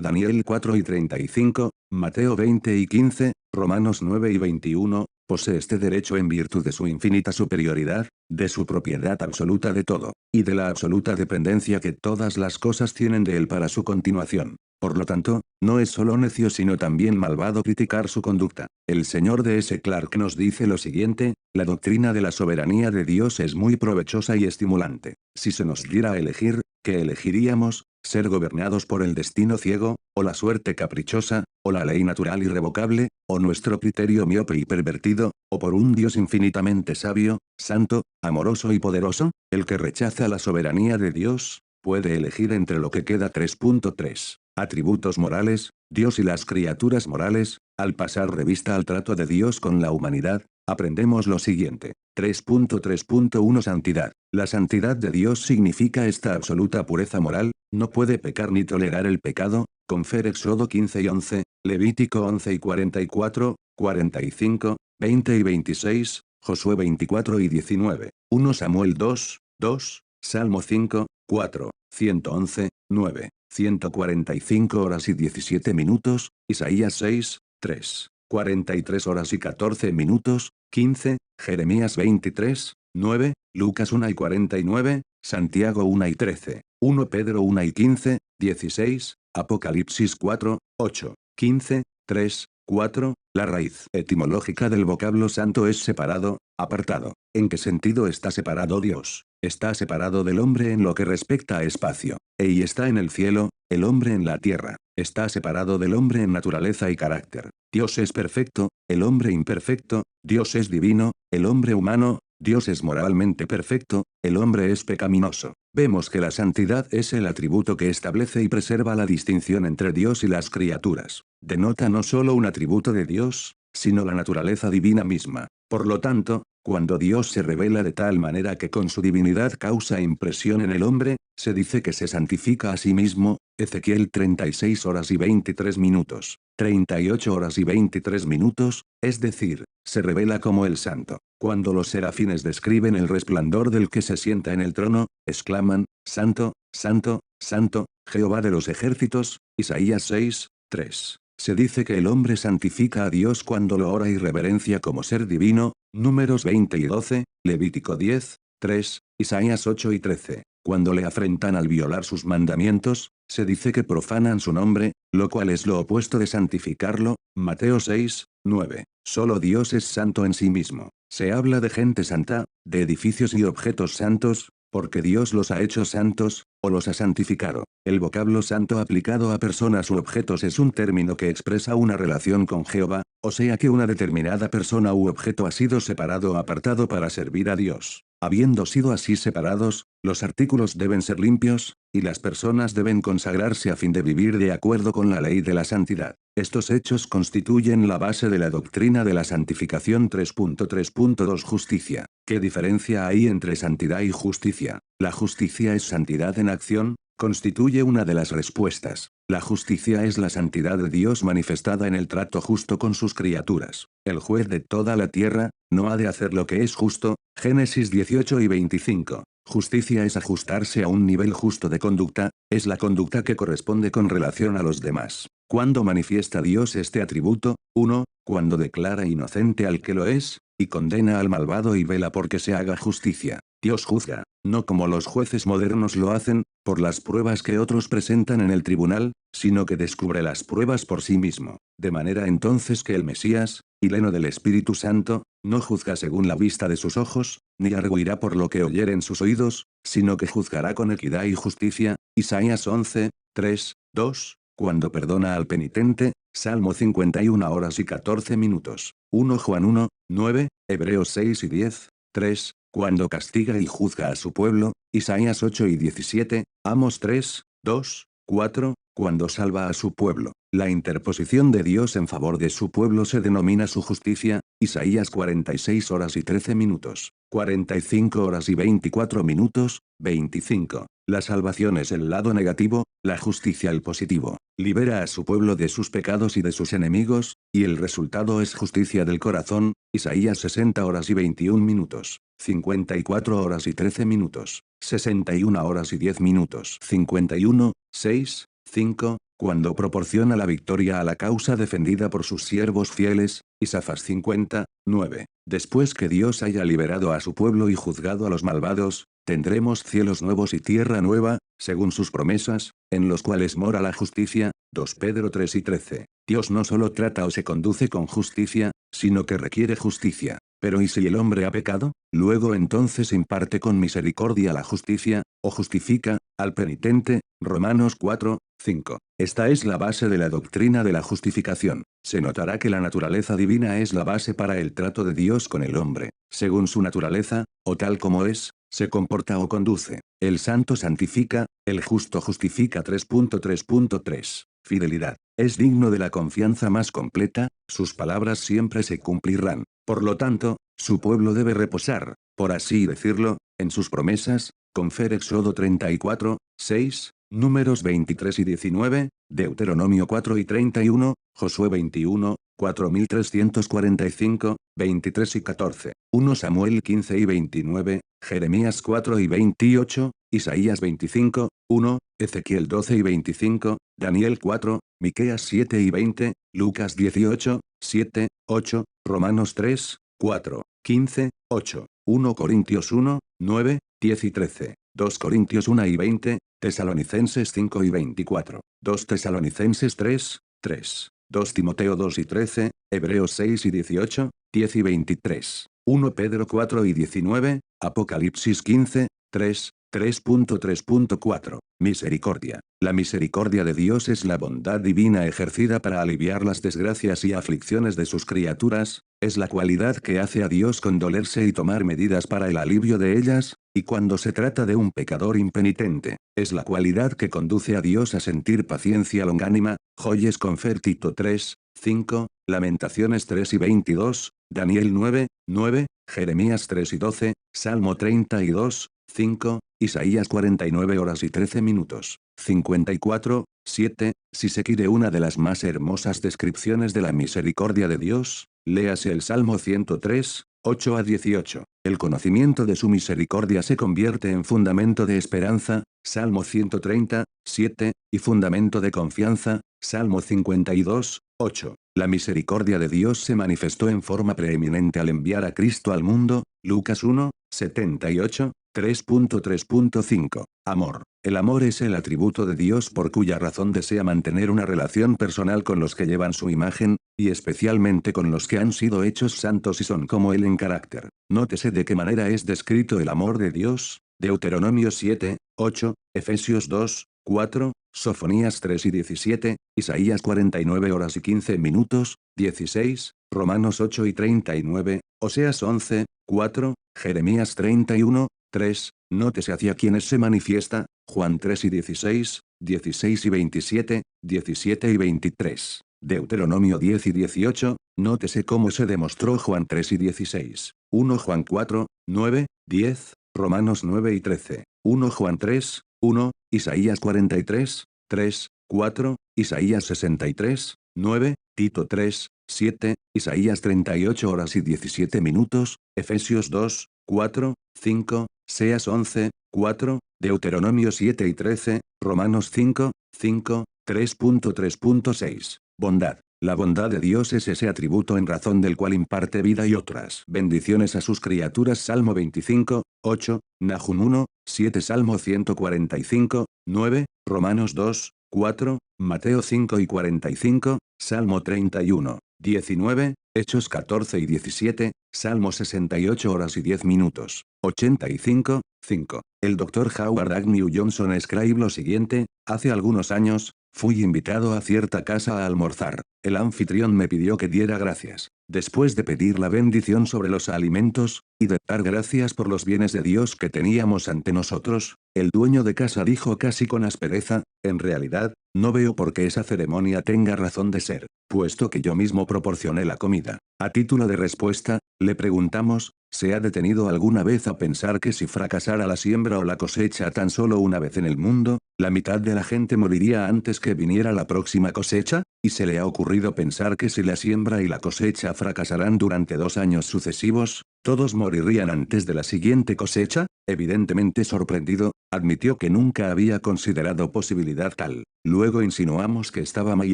Daniel 4 y 35, Mateo 20 y 15, Romanos 9 y 21, posee este derecho en virtud de su infinita superioridad, de su propiedad absoluta de todo, y de la absoluta dependencia que todas las cosas tienen de él para su continuación. Por lo tanto, no es solo necio sino también malvado criticar su conducta. El señor D. S. Clarke nos dice lo siguiente: la doctrina de la soberanía de Dios es muy provechosa y estimulante. Si se nos diera a elegir, ¿qué elegiríamos? ¿Ser gobernados por el destino ciego, o la suerte caprichosa, o la ley natural irrevocable, o nuestro criterio miope y pervertido, o por un Dios infinitamente sabio, santo, amoroso y poderoso? El que rechaza la soberanía de Dios, puede elegir entre lo que queda. 3.3. Atributos morales, Dios y las criaturas morales. Al pasar revista al trato de Dios con la humanidad, aprendemos lo siguiente. 3.3.1 Santidad. La santidad de Dios significa esta absoluta pureza moral, no puede pecar ni tolerar el pecado, confer Éxodo 15 y 11, Levítico 11 y 44, 45, 20 y 26, Josué 24 y 19, 1 Samuel 2, 2, Salmo 5, 4, 111, 9, 145 horas y 17 minutos, Isaías 6, 3, 43 horas y 14 minutos, 15, Jeremías 23, 9, Lucas 1 y 49, Santiago 1 y 13, 1 Pedro 1 y 15, 16, Apocalipsis 4, 8, 15, 3, 4, la raíz etimológica del vocablo santo es separado, apartado. ¿En qué sentido está separado Dios? Está separado del hombre en lo que respecta a espacio. Y está en el cielo, el hombre en la tierra. Está separado del hombre en naturaleza y carácter. Dios es perfecto, el hombre imperfecto, Dios es divino, el hombre humano, Dios es moralmente perfecto, el hombre es pecaminoso. Vemos que la santidad es el atributo que establece y preserva la distinción entre Dios y las criaturas. Denota no solo un atributo de Dios, sino la naturaleza divina misma. Por lo tanto, cuando Dios se revela de tal manera que con su divinidad causa impresión en el hombre, se dice que se santifica a sí mismo, Ezequiel 36 horas y 23 minutos, 38 horas y 23 minutos, es decir, se revela como el santo. Cuando los serafines describen el resplandor del que se sienta en el trono, exclaman, Santo, Santo, Santo, Jehová de los ejércitos, Isaías 6, 3. Se dice que el hombre santifica a Dios cuando lo ora y reverencia como ser divino, Números 20 y 12, Levítico 10, 3, Isaías 8 y 13. Cuando le afrentan al violar sus mandamientos, se dice que profanan su nombre, lo cual es lo opuesto de santificarlo, Mateo 6, 9. Solo Dios es santo en sí mismo. Se habla de gente santa, de edificios y objetos santos, porque Dios los ha hecho santos, o los ha santificado. El vocablo santo aplicado a personas u objetos es un término que expresa una relación con Jehová, o sea que una determinada persona u objeto ha sido separado o apartado para servir a Dios. Habiendo sido así separados, los artículos deben ser limpios, y las personas deben consagrarse a fin de vivir de acuerdo con la ley de la santidad. Estos hechos constituyen la base de la doctrina de la santificación. 3.3.2 Justicia. ¿Qué diferencia hay entre santidad y justicia? La justicia es santidad en acción, constituye una de las respuestas. La justicia es la santidad de Dios manifestada en el trato justo con sus criaturas. El juez de toda la tierra, no ha de hacer lo que es justo, Génesis 18 y 25. Justicia es ajustarse a un nivel justo de conducta, es la conducta que corresponde con relación a los demás. ¿Cuándo manifiesta Dios este atributo? 1. Cuando declara inocente al que lo es, y condena al malvado y vela porque se haga justicia. Dios juzga, no como los jueces modernos lo hacen, por las pruebas que otros presentan en el tribunal, sino que descubre las pruebas por sí mismo. De manera entonces que el Mesías, y lleno del Espíritu Santo, no juzga según la vista de sus ojos, ni arguirá por lo que oyeren sus oídos, sino que juzgará con equidad y justicia. Isaías 11, 3, 2, cuando perdona al penitente, Salmo 51 horas y 14 minutos. 1 Juan 1, 9, Hebreos 6 y 10, 3, cuando castiga y juzga a su pueblo, Isaías 8 y 17, Amos 3, 2, 4, cuando salva a su pueblo. La interposición de Dios en favor de su pueblo se denomina su justicia, Isaías 46 horas y 13 minutos, 45 horas y 24 minutos, 25. La salvación es el lado negativo, la justicia el positivo. Libera a su pueblo de sus pecados y de sus enemigos, y el resultado es justicia del corazón, Isaías 60 horas y 21 minutos, 54 horas y 13 minutos, 61 horas y 10 minutos, 51, 6, 5, cuando proporciona la victoria a la causa defendida por sus siervos fieles. Isaías 50, 9. Después que Dios haya liberado a su pueblo y juzgado a los malvados, tendremos cielos nuevos y tierra nueva, según sus promesas, en los cuales mora la justicia. 2 Pedro 3 y 13. Dios no solo trata o se conduce con justicia, sino que requiere justicia. Pero ¿y si el hombre ha pecado? Luego entonces imparte con misericordia la justicia, o justifica, al penitente. Romanos 4, 5. Esta es la base de la doctrina de la justificación. Se notará que la naturaleza divina es la base para el trato de Dios con el hombre. Según su naturaleza, o tal como es, se comporta o conduce. El santo santifica, el justo justifica. 3.3.3. Fidelidad. Es digno de la confianza más completa, sus palabras siempre se cumplirán. Por lo tanto, su pueblo debe reposar, por así decirlo, en sus promesas. Confer Éxodo 34, 6, Números 23 y 19, Deuteronomio 4 y 31, Josué 21, 4345, 23 y 14, 1 Samuel 15 y 29, Jeremías 4 y 28, Isaías 25, 1, Ezequiel 12 y 25, Daniel 4, Miqueas 7 y 20, Lucas 18, 7, 8, Romanos 3, 4, 15, 8, 1 Corintios 1, 9, 10 y 13, 2 Corintios 1 y 20, Tesalonicenses 5 y 24, 2 Tesalonicenses 3, 3, 2 Timoteo 2 y 13, Hebreos 6 y 18, 10 y 23, 1 Pedro 4 y 19, Apocalipsis 15, 3, 3.3.4. Misericordia. La misericordia de Dios es la bondad divina ejercida para aliviar las desgracias y aflicciones de sus criaturas, es la cualidad que hace a Dios condolerse y tomar medidas para el alivio de ellas, y cuando se trata de un pecador impenitente, es la cualidad que conduce a Dios a sentir paciencia longánima. Joyes Confer Tito 3, 5, Lamentaciones 3 y 22, Daniel 9, 9, Jeremías 3 y 12, Salmo 32, 5, Isaías 49 horas y 13 minutos. 54, 7, si se quiere una de las más hermosas descripciones de la misericordia de Dios, léase el Salmo 103, 8 a 18. El conocimiento de su misericordia se convierte en fundamento de esperanza, Salmo 130, 7, y fundamento de confianza, Salmo 52, 8. La misericordia de Dios se manifestó en forma preeminente al enviar a Cristo al mundo, Lucas 1, 78, 3.3.5. Amor. El amor es el atributo de Dios por cuya razón desea mantener una relación personal con los que llevan su imagen, y especialmente con los que han sido hechos santos y son como Él en carácter. Nótese de qué manera es descrito el amor de Dios. Deuteronomio 7, 8, Efesios 2, 4, Sofonías 3 y 17, Isaías 49 horas y 15 minutos, 16, Romanos 8 y 39, Oseas 11, 4, Jeremías 31, 3, nótese hacia quienes se manifiesta, Juan 3 y 16, 16 y 27, 17 y 23, Deuteronomio 10 y 18, nótese cómo se demostró Juan 3 y 16, 1 Juan 4, 9, 10, Romanos 9 y 13, 1 Juan 3, 1, Isaías 43, 3, 4, Isaías 63, 9, Tito 3, 7, Isaías 38 horas y 17 minutos, Efesios 2, 4, 5, Seas 11, 4, Deuteronomio 7 y 13, Romanos 5, 5, 3.3.6. Bondad. La bondad de Dios es ese atributo en razón del cual imparte vida y otras bendiciones a sus criaturas. Salmo 25, 8, Nahum 1, 7 Salmo 145, 9, Romanos 2, 4, Mateo 5 y 45, Salmo 31, 19, Hechos 14 y 17, Salmo 68 horas y 10 minutos, 85, 5. El Dr. Howard Agnew Johnson escribe lo siguiente: hace algunos años, fui invitado a cierta casa a almorzar. El anfitrión me pidió que diera gracias. Después de pedir la bendición sobre los alimentos, y de dar gracias por los bienes de Dios que teníamos ante nosotros, el dueño de casa dijo casi con aspereza: en realidad, no veo por qué esa ceremonia tenga razón de ser, puesto que yo mismo proporcioné la comida. A título de respuesta, le preguntamos, ¿se ha detenido alguna vez a pensar que si fracasara la siembra o la cosecha tan solo una vez en el mundo, la mitad de la gente moriría antes que viniera la próxima cosecha? ¿Y se le ha ocurrido pensar que si la siembra y la cosecha fracasarán durante 2 años sucesivos, todos morirían antes de la siguiente cosecha? Evidentemente sorprendido, admitió que nunca había considerado posibilidad tal. Luego insinuamos que estaba muy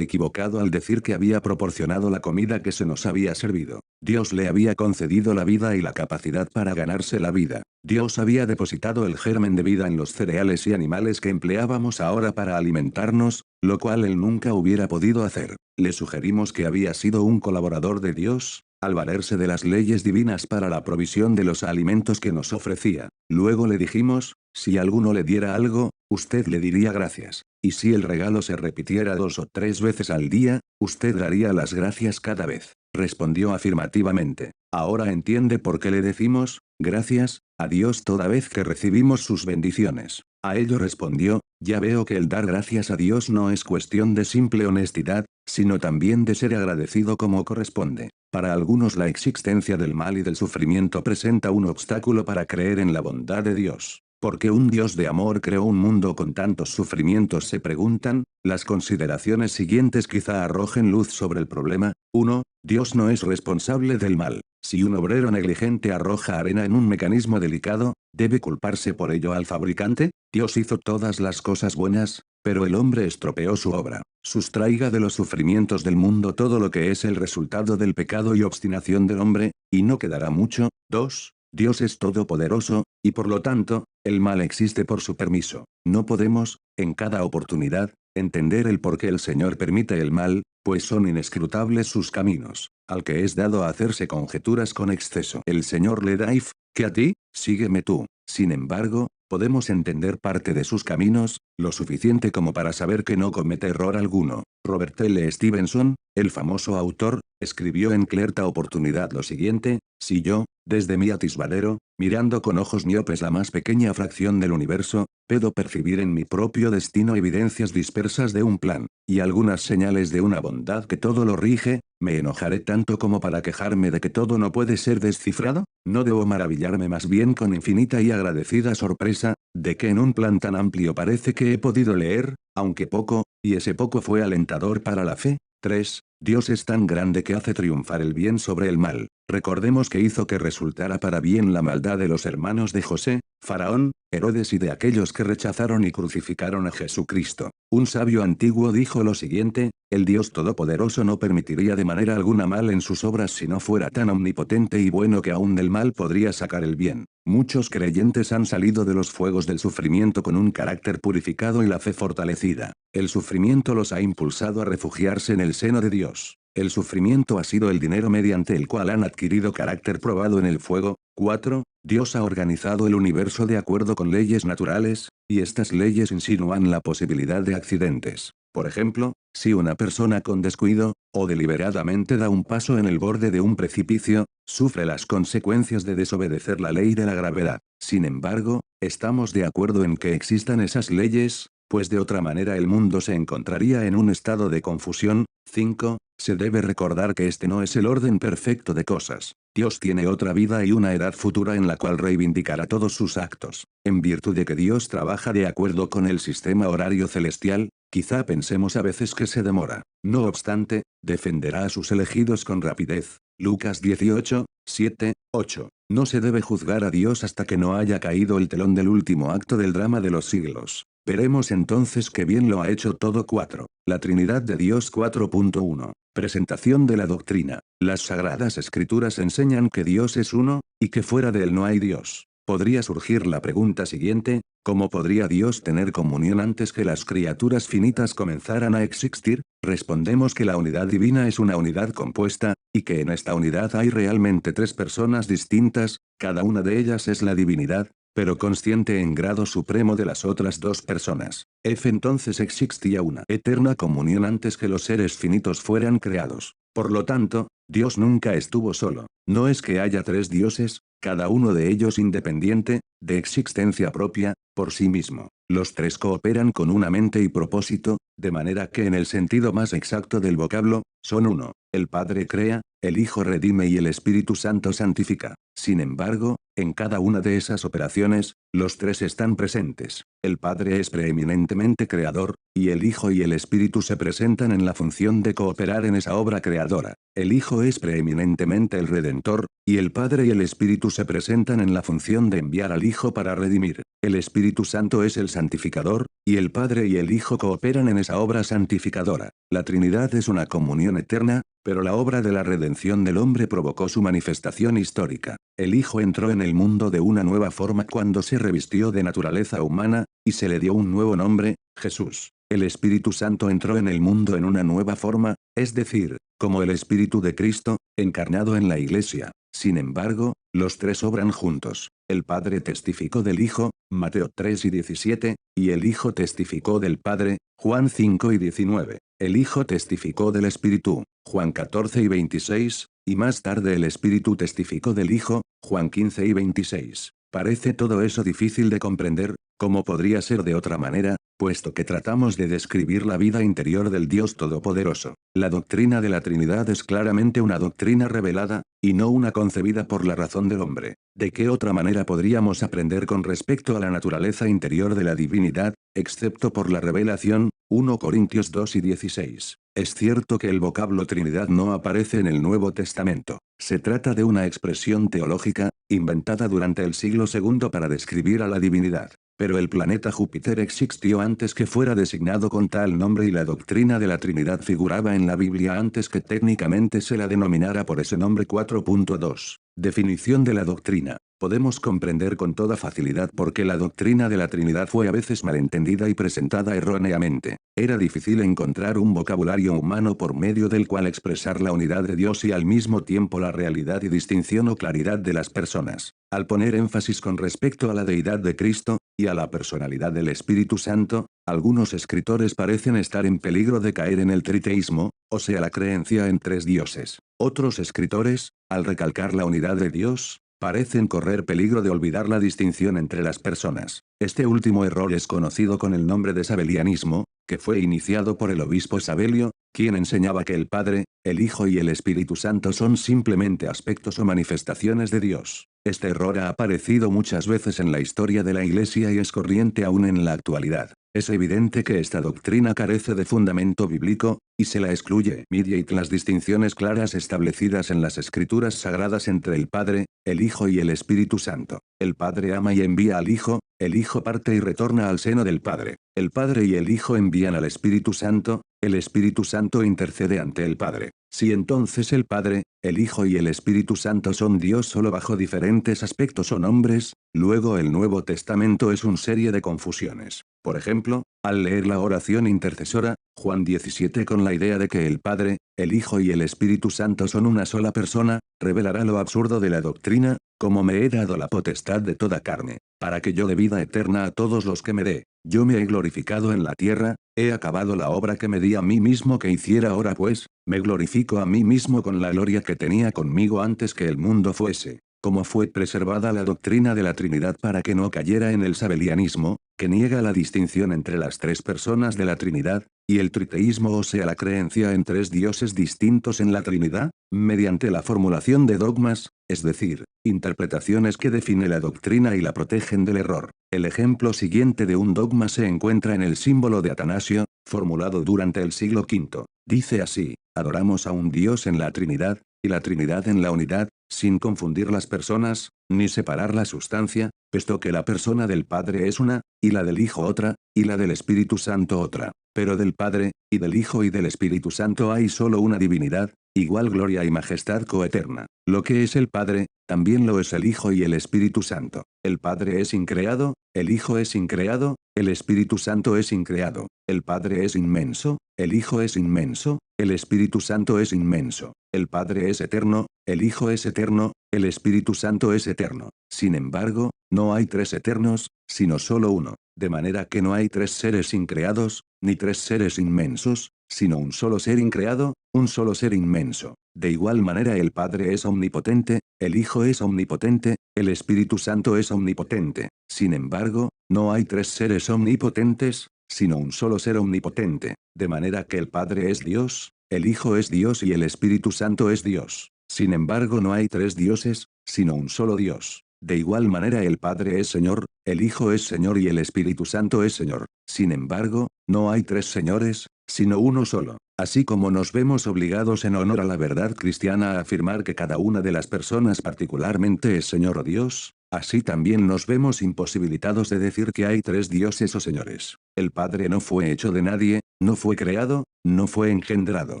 equivocado al decir que había proporcionado la comida que se nos había servido. Dios le había concedido la vida y la capacidad para ganarse la vida. Dios había depositado el germen de vida en los cereales y animales que empleábamos ahora para alimentarnos, lo cual él nunca hubiera podido hacer. Le sugerimos que había sido un colaborador de Dios, al valerse de las leyes divinas para la provisión de los alimentos que nos ofrecía. Luego le dijimos, si alguno le diera algo, usted le diría gracias. Y si el regalo se repitiera 2 o 3 veces al día, usted daría las gracias cada vez. Respondió afirmativamente. Ahora entiende por qué le decimos, gracias, a Dios toda vez que recibimos sus bendiciones. A ello respondió, ya veo que el dar gracias a Dios no es cuestión de simple honestidad, sino también de ser agradecido como corresponde. Para algunos la existencia del mal y del sufrimiento presenta un obstáculo para creer en la bondad de Dios. ¿Por qué un Dios de amor creó un mundo con tantos sufrimientos? Se preguntan. Las consideraciones siguientes quizá arrojen luz sobre el problema. 1. Dios no es responsable del mal. Si un obrero negligente arroja arena en un mecanismo delicado, ¿debe culparse por ello al fabricante? Dios hizo todas las cosas buenas, pero el hombre estropeó su obra. Sustraiga de los sufrimientos del mundo todo lo que es el resultado del pecado y obstinación del hombre, y no quedará mucho. 2. Dios es todopoderoso, y por lo tanto, el mal existe por su permiso. No podemos, en cada oportunidad, entender el por qué el Señor permite el mal, pues son inescrutables sus caminos. Al que es dado a hacerse conjeturas con exceso. El Señor le da que a ti, sígueme tú. Sin embargo, podemos entender parte de sus caminos, lo suficiente como para saber que no comete error alguno. Robert L. Stevenson, el famoso autor, escribió en cierta oportunidad lo siguiente: si yo, desde mi atisbadero, mirando con ojos miopes la más pequeña fracción del universo, puedo percibir en mi propio destino evidencias dispersas de un plan, y algunas señales de una bondad que todo lo rige, ¿me enojaré tanto como para quejarme de que todo no puede ser descifrado? ¿No debo maravillarme más bien con infinita y agradecida sorpresa, de que en un plan tan amplio parece que he podido leer, aunque poco, y ese poco fue alentador para la fe? 3. Dios es tan grande que hace triunfar el bien sobre el mal. Recordemos que hizo que resultara para bien la maldad de los hermanos de José, Faraón, Herodes y de aquellos que rechazaron y crucificaron a Jesucristo. Un sabio antiguo dijo lo siguiente: el Dios Todopoderoso no permitiría de manera alguna mal en sus obras si no fuera tan omnipotente y bueno que aún del mal podría sacar el bien. Muchos creyentes han salido de los fuegos del sufrimiento con un carácter purificado y la fe fortalecida. El sufrimiento los ha impulsado a refugiarse en el seno de Dios. El sufrimiento ha sido el dinero mediante el cual han adquirido carácter probado en el fuego. 4. Dios ha organizado el universo de acuerdo con leyes naturales, y estas leyes insinúan la posibilidad de accidentes. Por ejemplo, si una persona con descuido, o deliberadamente da un paso en el borde de un precipicio, sufre las consecuencias de desobedecer la ley de la gravedad. Sin embargo, estamos de acuerdo en que existan esas leyes, pues de otra manera el mundo se encontraría en un estado de confusión. 5. Se debe recordar que este no es el orden perfecto de cosas. Dios tiene otra vida y una edad futura en la cual reivindicará todos sus actos. En virtud de que Dios trabaja de acuerdo con el sistema horario celestial, quizá pensemos a veces que se demora. No obstante, defenderá a sus elegidos con rapidez. Lucas 18, 7, 8. No se debe juzgar a Dios hasta que no haya caído el telón del último acto del drama de los siglos. Veremos entonces que bien lo ha hecho todo. 4. La Trinidad de Dios. 4.1. Presentación de la doctrina. Las Sagradas Escrituras enseñan que Dios es uno, y que fuera de él no hay Dios. Podría surgir la pregunta siguiente: ¿cómo podría Dios tener comunión antes que las criaturas finitas comenzaran a existir? Respondemos que la unidad divina es una unidad compuesta, y que en esta unidad hay realmente 3 personas distintas, cada una de ellas es la divinidad, pero consciente en grado supremo de las otras 2 personas. Entonces existía una eterna comunión antes que los seres finitos fueran creados. Por lo tanto, Dios nunca estuvo solo. No es que haya 3 dioses, cada uno de ellos independiente, de existencia propia, por sí mismo. Los tres cooperan con una mente y propósito, de manera que en el sentido más exacto del vocablo, son uno. El Padre crea, el Hijo redime y el Espíritu Santo santifica. Sin embargo, en cada una de esas operaciones, los tres están presentes. El Padre es preeminentemente creador, y el Hijo y el Espíritu se presentan en la función de cooperar en esa obra creadora. El Hijo es preeminentemente el Redentor, y el Padre y el Espíritu se presentan en la función de enviar al Hijo para redimir. El Espíritu Santo es el santificador, y el Padre y el Hijo cooperan en esa obra santificadora. La Trinidad es una comunión eterna, pero la obra de la redención del hombre provocó su manifestación histórica. El Hijo entró en el mundo de una nueva forma cuando se revistió de naturaleza humana, y se le dio un nuevo nombre, Jesús. El Espíritu Santo entró en el mundo en una nueva forma, es decir, como el Espíritu de Cristo, encarnado en la Iglesia. Sin embargo, los tres obran juntos. El Padre testificó del Hijo, Mateo 3 y 17, y el Hijo testificó del Padre, Juan 5 y 19. El Hijo testificó del Espíritu, Juan 14 y 26, y más tarde el Espíritu testificó del Hijo, Juan 15 y 26. Parece todo eso difícil de comprender, como podría ser de otra manera, puesto que tratamos de describir la vida interior del Dios Todopoderoso. La doctrina de la Trinidad es claramente una doctrina revelada, y no una concebida por la razón del hombre. ¿De qué otra manera podríamos aprender con respecto a la naturaleza interior de la divinidad, excepto por la revelación? 1 Corintios 2 y 16. Es cierto que el vocablo Trinidad no aparece en el Nuevo Testamento. Se trata de una expresión teológica, inventada durante el siglo II para describir a la divinidad. Pero el planeta Júpiter existió antes que fuera designado con tal nombre y la doctrina de la Trinidad figuraba en la Biblia antes que técnicamente se la denominara por ese nombre. 4.2. Definición de la doctrina. Podemos comprender con toda facilidad por qué la doctrina de la Trinidad fue a veces malentendida y presentada erróneamente. Era difícil encontrar un vocabulario humano por medio del cual expresar la unidad de Dios y al mismo tiempo la realidad y distinción o claridad de las personas. Al poner énfasis con respecto a la deidad de Cristo, y a la personalidad del Espíritu Santo, algunos escritores parecen estar en peligro de caer en el triteísmo, o sea la creencia en tres dioses. Otros escritores, al recalcar la unidad de Dios, parecen correr peligro de olvidar la distinción entre las personas. Este último error es conocido con el nombre de sabelianismo, que fue iniciado por el obispo Sabelio, quien enseñaba que el Padre, el Hijo y el Espíritu Santo son simplemente aspectos o manifestaciones de Dios. Este error ha aparecido muchas veces en la historia de la Iglesia y es corriente aún en la actualidad. Es evidente que esta doctrina carece de fundamento bíblico, y se la excluye. Mediante las distinciones claras establecidas en las Escrituras sagradas entre el Padre, el Hijo y el Espíritu Santo. El Padre ama y envía al Hijo, el Hijo parte y retorna al seno del Padre. El Padre y el Hijo envían al Espíritu Santo, el Espíritu Santo intercede ante el Padre. Si entonces el Padre, el Hijo y el Espíritu Santo son Dios solo bajo diferentes aspectos o nombres, luego el Nuevo Testamento es una serie de confusiones. Por ejemplo, al leer la oración intercesora, Juan 17 con la idea de que el Padre, el Hijo y el Espíritu Santo son una sola persona, revelará lo absurdo de la doctrina, como me he dado la potestad de toda carne, para que yo dé vida eterna a todos los que me dé. Yo me he glorificado en la tierra, he acabado la obra que me di a mí mismo que hiciera ahora pues, me glorifico a mí mismo con la gloria que tenía conmigo antes que el mundo fuese. Como fue preservada la doctrina de la Trinidad para que no cayera en el sabelianismo, que niega la distinción entre las tres personas de la Trinidad, y el triteísmo o sea la creencia en tres dioses distintos en la Trinidad, mediante la formulación de dogmas, es decir, interpretaciones que definen la doctrina y la protegen del error. El ejemplo siguiente de un dogma se encuentra en el símbolo de Atanasio, formulado durante el siglo V. Dice así: adoramos a un Dios en la Trinidad, y la Trinidad en la unidad, sin confundir las personas, ni separar la sustancia, puesto que la persona del Padre es una, y la del Hijo otra, y la del Espíritu Santo otra. Pero del Padre, y del Hijo y del Espíritu Santo hay solo una divinidad, igual gloria y majestad coeterna. Lo que es el Padre, también lo es el Hijo y el Espíritu Santo. El Padre es increado, el Hijo es increado, el Espíritu Santo es increado. El Padre es inmenso, el Hijo es inmenso, el Espíritu Santo es inmenso. El Padre es eterno, el Hijo es eterno, el Espíritu Santo es eterno. Sin embargo, no hay tres eternos, sino solo uno. De manera que no hay tres seres increados, ni tres seres inmensos, sino un solo ser increado, un solo ser inmenso. De igual manera el Padre es omnipotente, el Hijo es omnipotente, el Espíritu Santo es omnipotente. Sin embargo, no hay tres seres omnipotentes, sino un solo ser omnipotente, de manera que el Padre es Dios, el Hijo es Dios y el Espíritu Santo es Dios. Sin embargo no hay tres dioses, sino un solo Dios. De igual manera el Padre es Señor, el Hijo es Señor y el Espíritu Santo es Señor. Sin embargo, no hay tres señores, sino uno solo. Así como nos vemos obligados en honor a la verdad cristiana a afirmar que cada una de las personas particularmente es Señor o Dios, así también nos vemos imposibilitados de decir que hay tres dioses o señores. El Padre no fue hecho de nadie, no fue creado, no fue engendrado.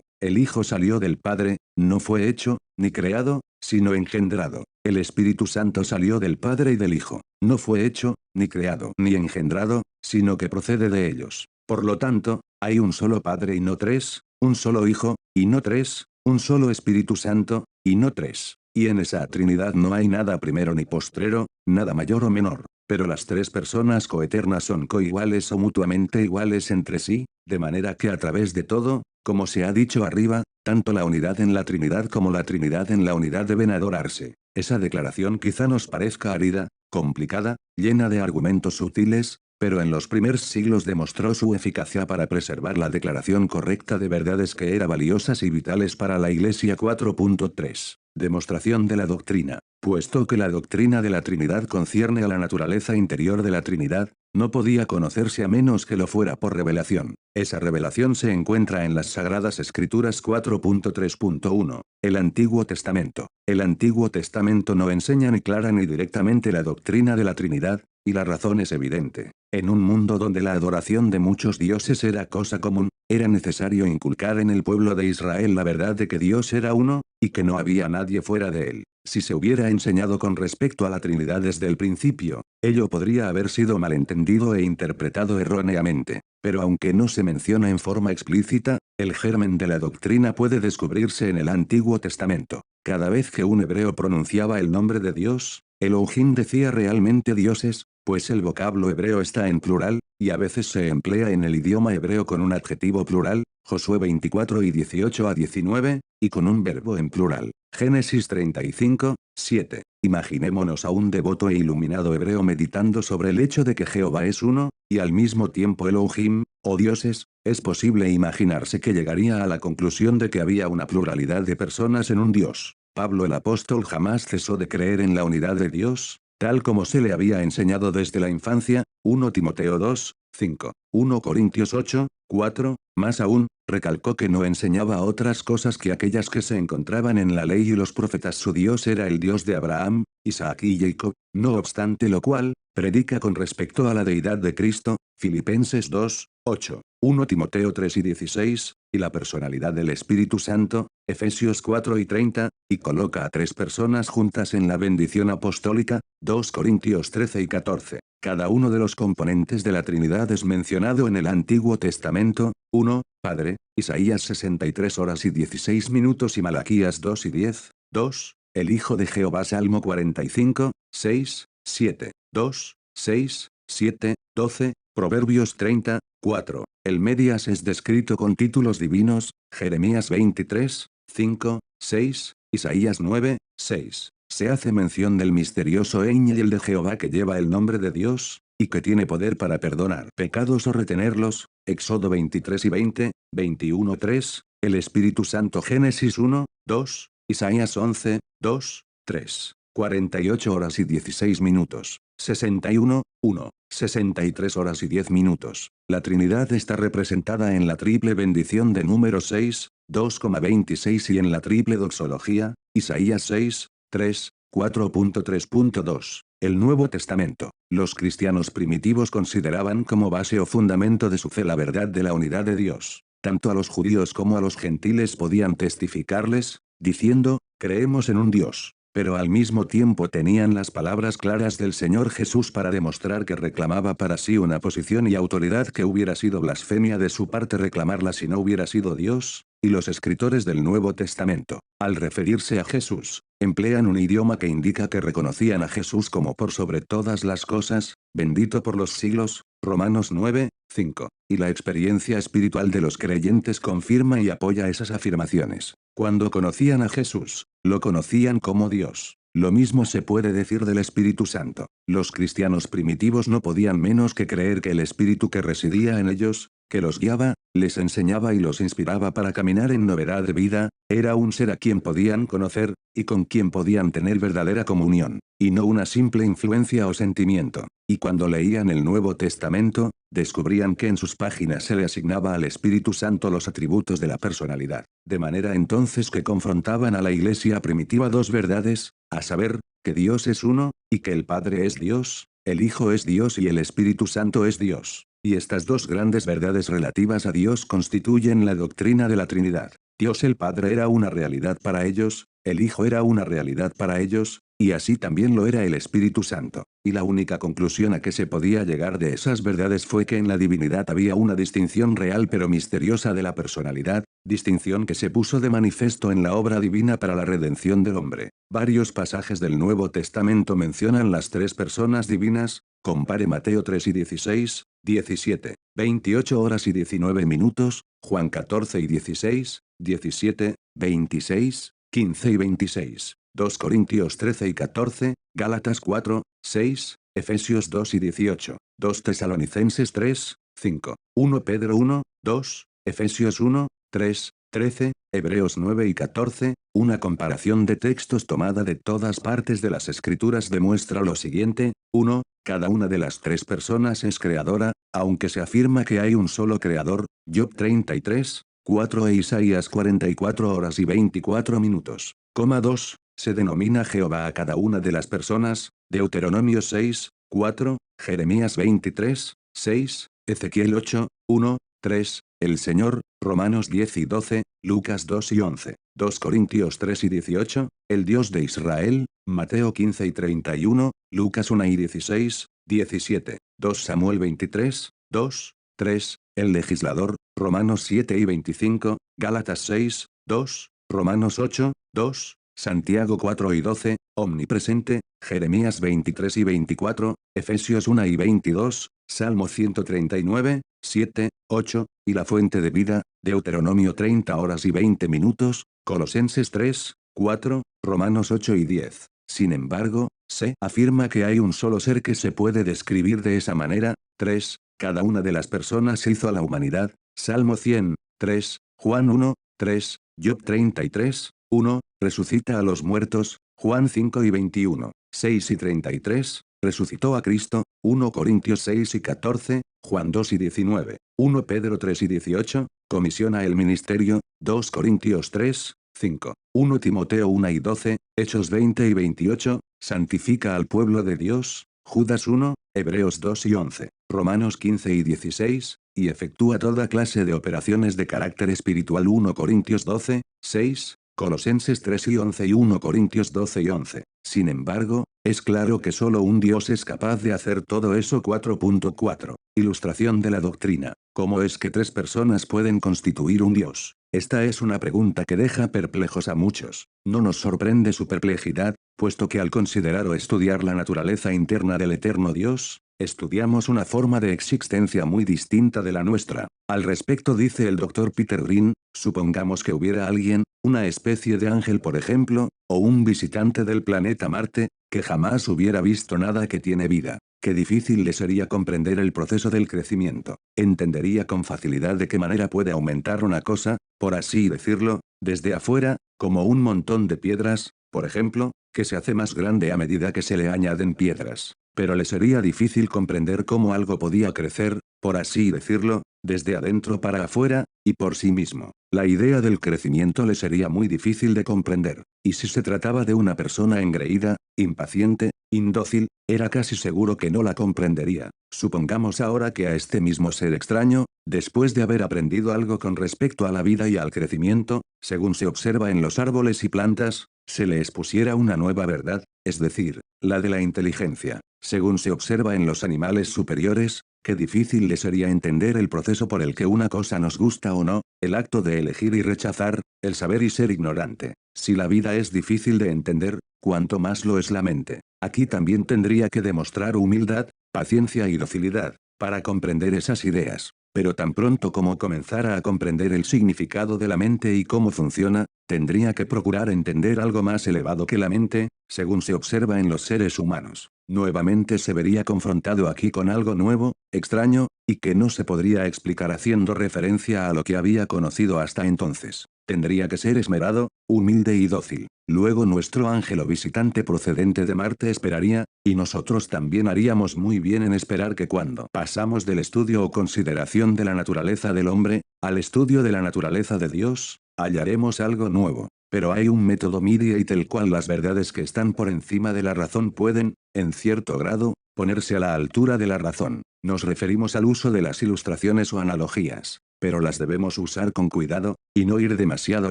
El Hijo salió del Padre, no fue hecho, ni creado, sino engendrado. El Espíritu Santo salió del Padre y del Hijo. No fue hecho, ni creado, ni engendrado, sino que procede de ellos. Por lo tanto, hay un solo Padre y no tres, un solo Hijo, y no tres, un solo Espíritu Santo, y no tres. Y en esa Trinidad no hay nada primero ni postrero, nada mayor o menor. Pero las tres personas coeternas son coiguales o mutuamente iguales entre sí, de manera que a través de todo, como se ha dicho arriba, tanto la unidad en la Trinidad como la Trinidad en la unidad deben adorarse. Esa declaración quizá nos parezca árida, complicada, llena de argumentos sutiles, pero en los primeros siglos demostró su eficacia para preservar la declaración correcta de verdades que eran valiosas y vitales para la Iglesia. 4.3. Demostración de la doctrina. Puesto que la doctrina de la Trinidad concierne a la naturaleza interior de la Trinidad, no podía conocerse a menos que lo fuera por revelación. Esa revelación se encuentra en las Sagradas Escrituras. 4.3.1. El Antiguo Testamento. El Antiguo Testamento no enseña ni clara ni directamente la doctrina de la Trinidad, y la razón es evidente. En un mundo donde la adoración de muchos dioses era cosa común, era necesario inculcar en el pueblo de Israel la verdad de que Dios era uno, y que no había nadie fuera de él. Si se hubiera enseñado con respecto a la Trinidad desde el principio, ello podría haber sido malentendido e interpretado erróneamente. Pero aunque no se menciona en forma explícita, el germen de la doctrina puede descubrirse en el Antiguo Testamento. Cada vez que un hebreo pronunciaba el nombre de Dios, Elohim decía realmente dioses, pues el vocablo hebreo está en plural, y a veces se emplea en el idioma hebreo con un adjetivo plural, Josué 24 y 18-19, y con un verbo en plural, Génesis 35, 7. Imaginémonos a un devoto e iluminado hebreo meditando sobre el hecho de que Jehová es uno, y al mismo tiempo Elohim, o dioses. Es posible imaginarse que llegaría a la conclusión de que había una pluralidad de personas en un Dios. Pablo el apóstol jamás cesó de creer en la unidad de Dios, tal como se le había enseñado desde la infancia. 1 Timoteo 2, 5. 1 Corintios 8, 4, más aún, recalcó que no enseñaba otras cosas que aquellas que se encontraban en la ley y los profetas. Su Dios era el Dios de Abraham, Isaac y Jacob, no obstante lo cual, predica con respecto a la deidad de Cristo, Filipenses 2, 8, 1 Timoteo 3 y 16, y la personalidad del Espíritu Santo, Efesios 4 y 30, y coloca a tres personas juntas en la bendición apostólica, 2 Corintios 13 y 14. Cada uno de los componentes de la Trinidad es mencionado en el Antiguo Testamento: 1, Padre, Isaías 63 horas y 16 minutos y Malaquías 2 y 10, 2, el Hijo de Jehová Salmo 45, 6, 7, 2, 6, 7, 12, Proverbios 30, 4, el Medias es descrito con títulos divinos, Jeremías 23, 5, 6, Isaías 9, 6. Se hace mención del misterioso Éngel de Jehová que lleva el nombre de Dios, y que tiene poder para perdonar pecados o retenerlos, Éxodo 23 y 20, 21, 3, el Espíritu Santo Génesis 1, 2, Isaías 11, 2, 3, 48 horas y 16 minutos, 61, 1, 63 horas y 10 minutos. La Trinidad está representada en la triple bendición de número 6, 2,26 y en la triple doxología, Isaías 6, 3, 4.3.2. El Nuevo Testamento. Los cristianos primitivos consideraban como base o fundamento de su fe la verdad de la unidad de Dios. Tanto a los judíos como a los gentiles podían testificarles, diciendo, creemos en un Dios. Pero al mismo tiempo tenían las palabras claras del Señor Jesús para demostrar que reclamaba para sí una posición y autoridad que hubiera sido blasfemia de su parte reclamarla si no hubiera sido Dios, y los escritores del Nuevo Testamento, al referirse a Jesús, emplean un idioma que indica que reconocían a Jesús como por sobre todas las cosas, bendito por los siglos, Romanos 9, 5. Y la experiencia espiritual de los creyentes confirma y apoya esas afirmaciones. Cuando conocían a Jesús, lo conocían como Dios. Lo mismo se puede decir del Espíritu Santo. Los cristianos primitivos no podían menos que creer que el Espíritu que residía en ellos, que los guiaba, les enseñaba y los inspiraba para caminar en novedad de vida, era un ser a quien podían conocer, y con quien podían tener verdadera comunión, y no una simple influencia o sentimiento. Y cuando leían el Nuevo Testamento, descubrían que en sus páginas se le asignaba al Espíritu Santo los atributos de la personalidad. De manera entonces que confrontaban a la iglesia primitiva dos verdades, a saber, que Dios es uno, y que el Padre es Dios, el Hijo es Dios y el Espíritu Santo es Dios. Y estas dos grandes verdades relativas a Dios constituyen la doctrina de la Trinidad. Dios el Padre era una realidad para ellos, el Hijo era una realidad para ellos, y así también lo era el Espíritu Santo. Y la única conclusión a que se podía llegar de esas verdades fue que en la divinidad había una distinción real pero misteriosa de la personalidad, distinción que se puso de manifiesto en la obra divina para la redención del hombre. Varios pasajes del Nuevo Testamento mencionan las tres personas divinas, compare Mateo 3 y 16, 17, 28 horas y 19 minutos, Juan 14 y 16, 17, 26, 15 y 26, 2 Corintios 13 y 14, Gálatas 4, 6, Efesios 2 y 18, 2 Tesalonicenses 3, 5, 1 Pedro 1, 2, Efesios 1, 3, 13, Hebreos 9 y 14, una comparación de textos tomada de todas partes de las Escrituras demuestra lo siguiente: 1. Cada una de las tres personas es creadora, aunque se afirma que hay un solo creador, Job 33, 4 e Isaías 44 horas y 24 minutos. 2. Se denomina Jehová a cada una de las personas, Deuteronomio 6, 4, Jeremías 23, 6, Ezequiel 8, 1, 3, el Señor, Romanos 10 y 12, Lucas 2 y 11, 2 Corintios 3 y 18, el Dios de Israel, Mateo 15 y 31, Lucas 1 y 16, 17, 2 Samuel 23, 2, 3, el legislador, Romanos 7 y 25, Gálatas 6, 2, Romanos 8, 2, Santiago 4 y 12, omnipresente, Jeremías 23 y 24, Efesios 1 y 22, Salmo 139, 7, 8, y la fuente de vida, Deuteronomio 30 horas y 20 minutos, Colosenses 3, 4, Romanos 8 y 10. Sin embargo, se afirma que hay un solo ser que se puede describir de esa manera. 3. Cada una de las personas hizo a la humanidad, Salmo 100, 3, Juan 1, 3, Job 33, 1, resucita a los muertos, Juan 5 y 21, 6 y 33, resucitó a Cristo, 1 Corintios 6 y 14, Juan 2 y 19, 1 Pedro 3 y 18, comisiona el ministerio, 2 Corintios 3, 5, 1 Timoteo 1 y 12, Hechos 20 y 28, santifica al pueblo de Dios, Judas 1, Hebreos 2 y 11, Romanos 15 y 16, y efectúa toda clase de operaciones de carácter espiritual 1 Corintios 12, 6, Colosenses 3 y 11 y 1 Corintios 12 y 11. Sin embargo, es claro que solo un Dios es capaz de hacer todo eso. 4.4. Ilustración de la doctrina. ¿Cómo es que tres personas pueden constituir un Dios? Esta es una pregunta que deja perplejos a muchos. No nos sorprende su perplejidad, puesto que al considerar o estudiar la naturaleza interna del eterno Dios, estudiamos una forma de existencia muy distinta de la nuestra. Al respecto dice el Dr. Peter Green, supongamos que hubiera alguien, una especie de ángel por ejemplo, o un visitante del planeta Marte, que jamás hubiera visto nada que tiene vida. Qué difícil le sería comprender el proceso del crecimiento. Entendería con facilidad de qué manera puede aumentar una cosa, por así decirlo, desde afuera, como un montón de piedras, por ejemplo, que se hace más grande a medida que se le añaden piedras. Pero le sería difícil comprender cómo algo podía crecer, por así decirlo, desde adentro para afuera, y por sí mismo. La idea del crecimiento le sería muy difícil de comprender, y si se trataba de una persona engreída, impaciente, indócil, era casi seguro que no la comprendería. Supongamos ahora que a este mismo ser extraño, después de haber aprendido algo con respecto a la vida y al crecimiento, según se observa en los árboles y plantas, se le expusiera una nueva verdad, es decir, la de la inteligencia. Según se observa en los animales superiores, qué difícil le sería entender el proceso por el que una cosa nos gusta o no, el acto de elegir y rechazar, el saber y ser ignorante. Si la vida es difícil de entender, cuanto más lo es la mente. Aquí también tendría que demostrar humildad, paciencia y docilidad. para comprender esas ideas. Pero tan pronto como comenzara a comprender el significado de la mente y cómo funciona, tendría que procurar entender algo más elevado que la mente, según se observa en los seres humanos. Nuevamente se vería confrontado aquí con algo nuevo, extraño, y que no se podría explicar haciendo referencia a lo que había conocido hasta entonces. Tendría que ser esmerado, humilde y dócil. Luego nuestro ángel visitante procedente de Marte esperaría, y nosotros también haríamos muy bien en esperar que cuando pasamos del estudio o consideración de la naturaleza del hombre, al estudio de la naturaleza de Dios, hallaremos algo nuevo. Pero hay un método mediate el cual las verdades que están por encima de la razón pueden, en cierto grado, ponerse a la altura de la razón. Nos referimos al uso de las ilustraciones o analogías, pero las debemos usar con cuidado, y no ir demasiado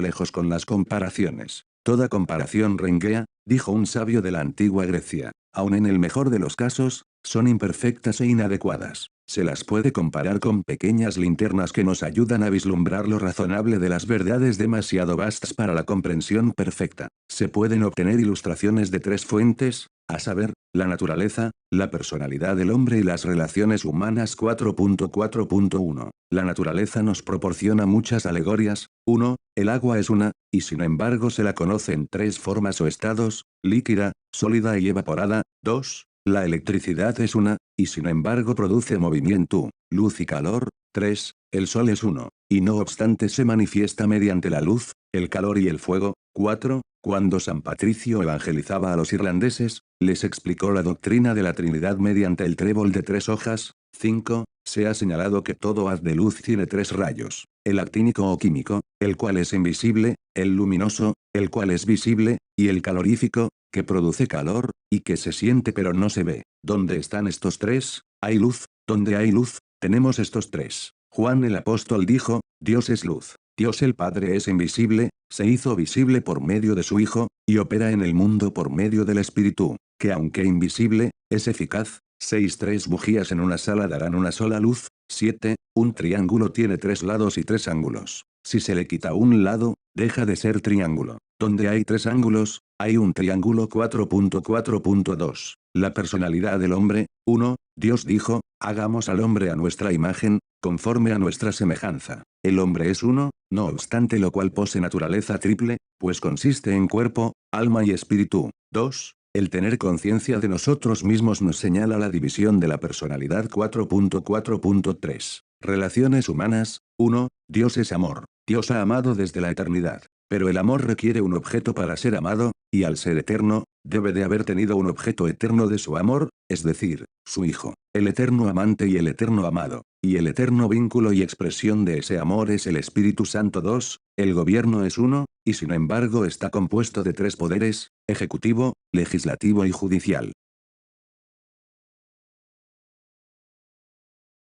lejos con las comparaciones. Toda comparación renguea, dijo un sabio de la antigua Grecia. Aun en el mejor de los casos, son imperfectas e inadecuadas. Se las puede comparar con pequeñas linternas que nos ayudan a vislumbrar lo razonable de las verdades demasiado vastas para la comprensión perfecta. Se pueden obtener ilustraciones de tres fuentes, a saber, la naturaleza, la personalidad del hombre y las relaciones humanas. 4.4.1. La naturaleza nos proporciona muchas alegorias. 1. El agua es una, y sin embargo se la conoce en tres formas o estados: líquida, sólida y evaporada. 2. La electricidad es una, y sin embargo produce movimiento, luz y calor. 3. El sol es uno, y no obstante se manifiesta mediante la luz, el calor y el fuego. 4. Cuando San Patricio evangelizaba a los irlandeses, les explicó la doctrina de la Trinidad mediante el trébol de tres hojas. 5. Se ha señalado que todo haz de luz tiene tres rayos: el actínico o químico, el cual es invisible; el luminoso, el cual es visible; y el calorífico, que produce calor, y que se siente pero no se ve. ¿Dónde están estos tres? Hay luz, donde hay luz, tenemos estos tres. Juan el apóstol dijo: Dios es luz. Dios el Padre es invisible, se hizo visible por medio de su Hijo, y opera en el mundo por medio del Espíritu, que aunque invisible, es eficaz. 6. Tres bujías en una sala darán una sola luz. 7. Un triángulo tiene tres lados y tres ángulos. Si se le quita un lado, deja de ser triángulo. Donde hay tres ángulos, hay un triángulo. 4.4.2. La personalidad del hombre. 1. Dios dijo: hagamos al hombre a nuestra imagen, conforme a nuestra semejanza. El hombre es uno, no obstante lo cual posee naturaleza triple, pues consiste en cuerpo, alma y espíritu. 2. El tener conciencia de nosotros mismos nos señala la división de la personalidad. 4.4.3. Relaciones humanas. 1. Dios es amor. Dios ha amado desde la eternidad. Pero el amor requiere un objeto para ser amado, y al ser eterno, debe de haber tenido un objeto eterno de su amor, es decir, su Hijo, el eterno amante y el eterno amado. Y el eterno vínculo y expresión de ese amor es el Espíritu Santo. 2. El gobierno es uno, y sin embargo está compuesto de tres poderes: ejecutivo, legislativo y judicial.